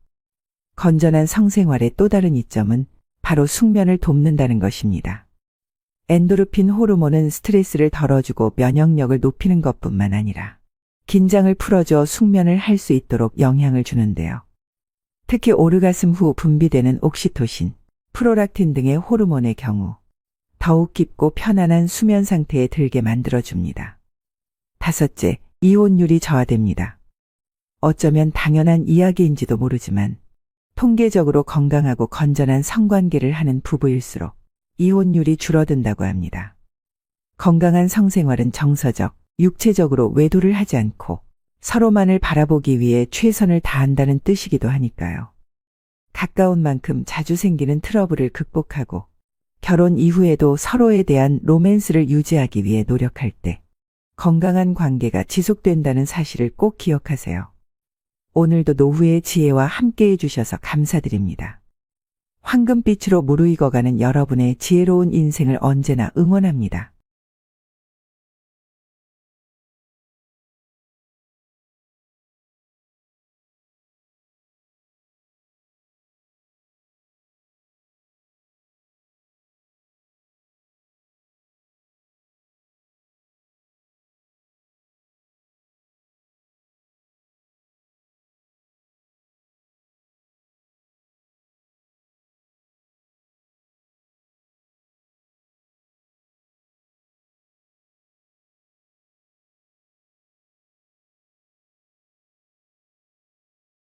건전한 성생활의 또 다른 이점은 바로 숙면을 돕는다는 것입니다. 엔도르핀 호르몬은 스트레스를 덜어주고 면역력을 높이는 것뿐만 아니라 긴장을 풀어줘 숙면을 할 수 있도록 영향을 주는데요. 특히 오르가슴 후 분비되는 옥시토신, 프로락틴 등의 호르몬의 경우 더욱 깊고 편안한 수면 상태에 들게 만들어줍니다. 다섯째, 이혼율이 저하됩니다. 어쩌면 당연한 이야기인지도 모르지만 통계적으로 건강하고 건전한 성관계를 하는 부부일수록 이혼율이 줄어든다고 합니다. 건강한 성생활은 정서적, 육체적으로 외도를 하지 않고 서로만을 바라보기 위해 최선을 다한다는 뜻이기도 하니까요. 가까운 만큼 자주 생기는 트러블을 극복하고 결혼 이후에도 서로에 대한 로맨스를 유지하기 위해 노력할 때 건강한 관계가 지속된다는 사실을 꼭 기억하세요. 오늘도 노후의 지혜와 함께해 주셔서 감사드립니다. 황금빛으로 무르익어가는 여러분의 지혜로운 인생을 언제나 응원합니다.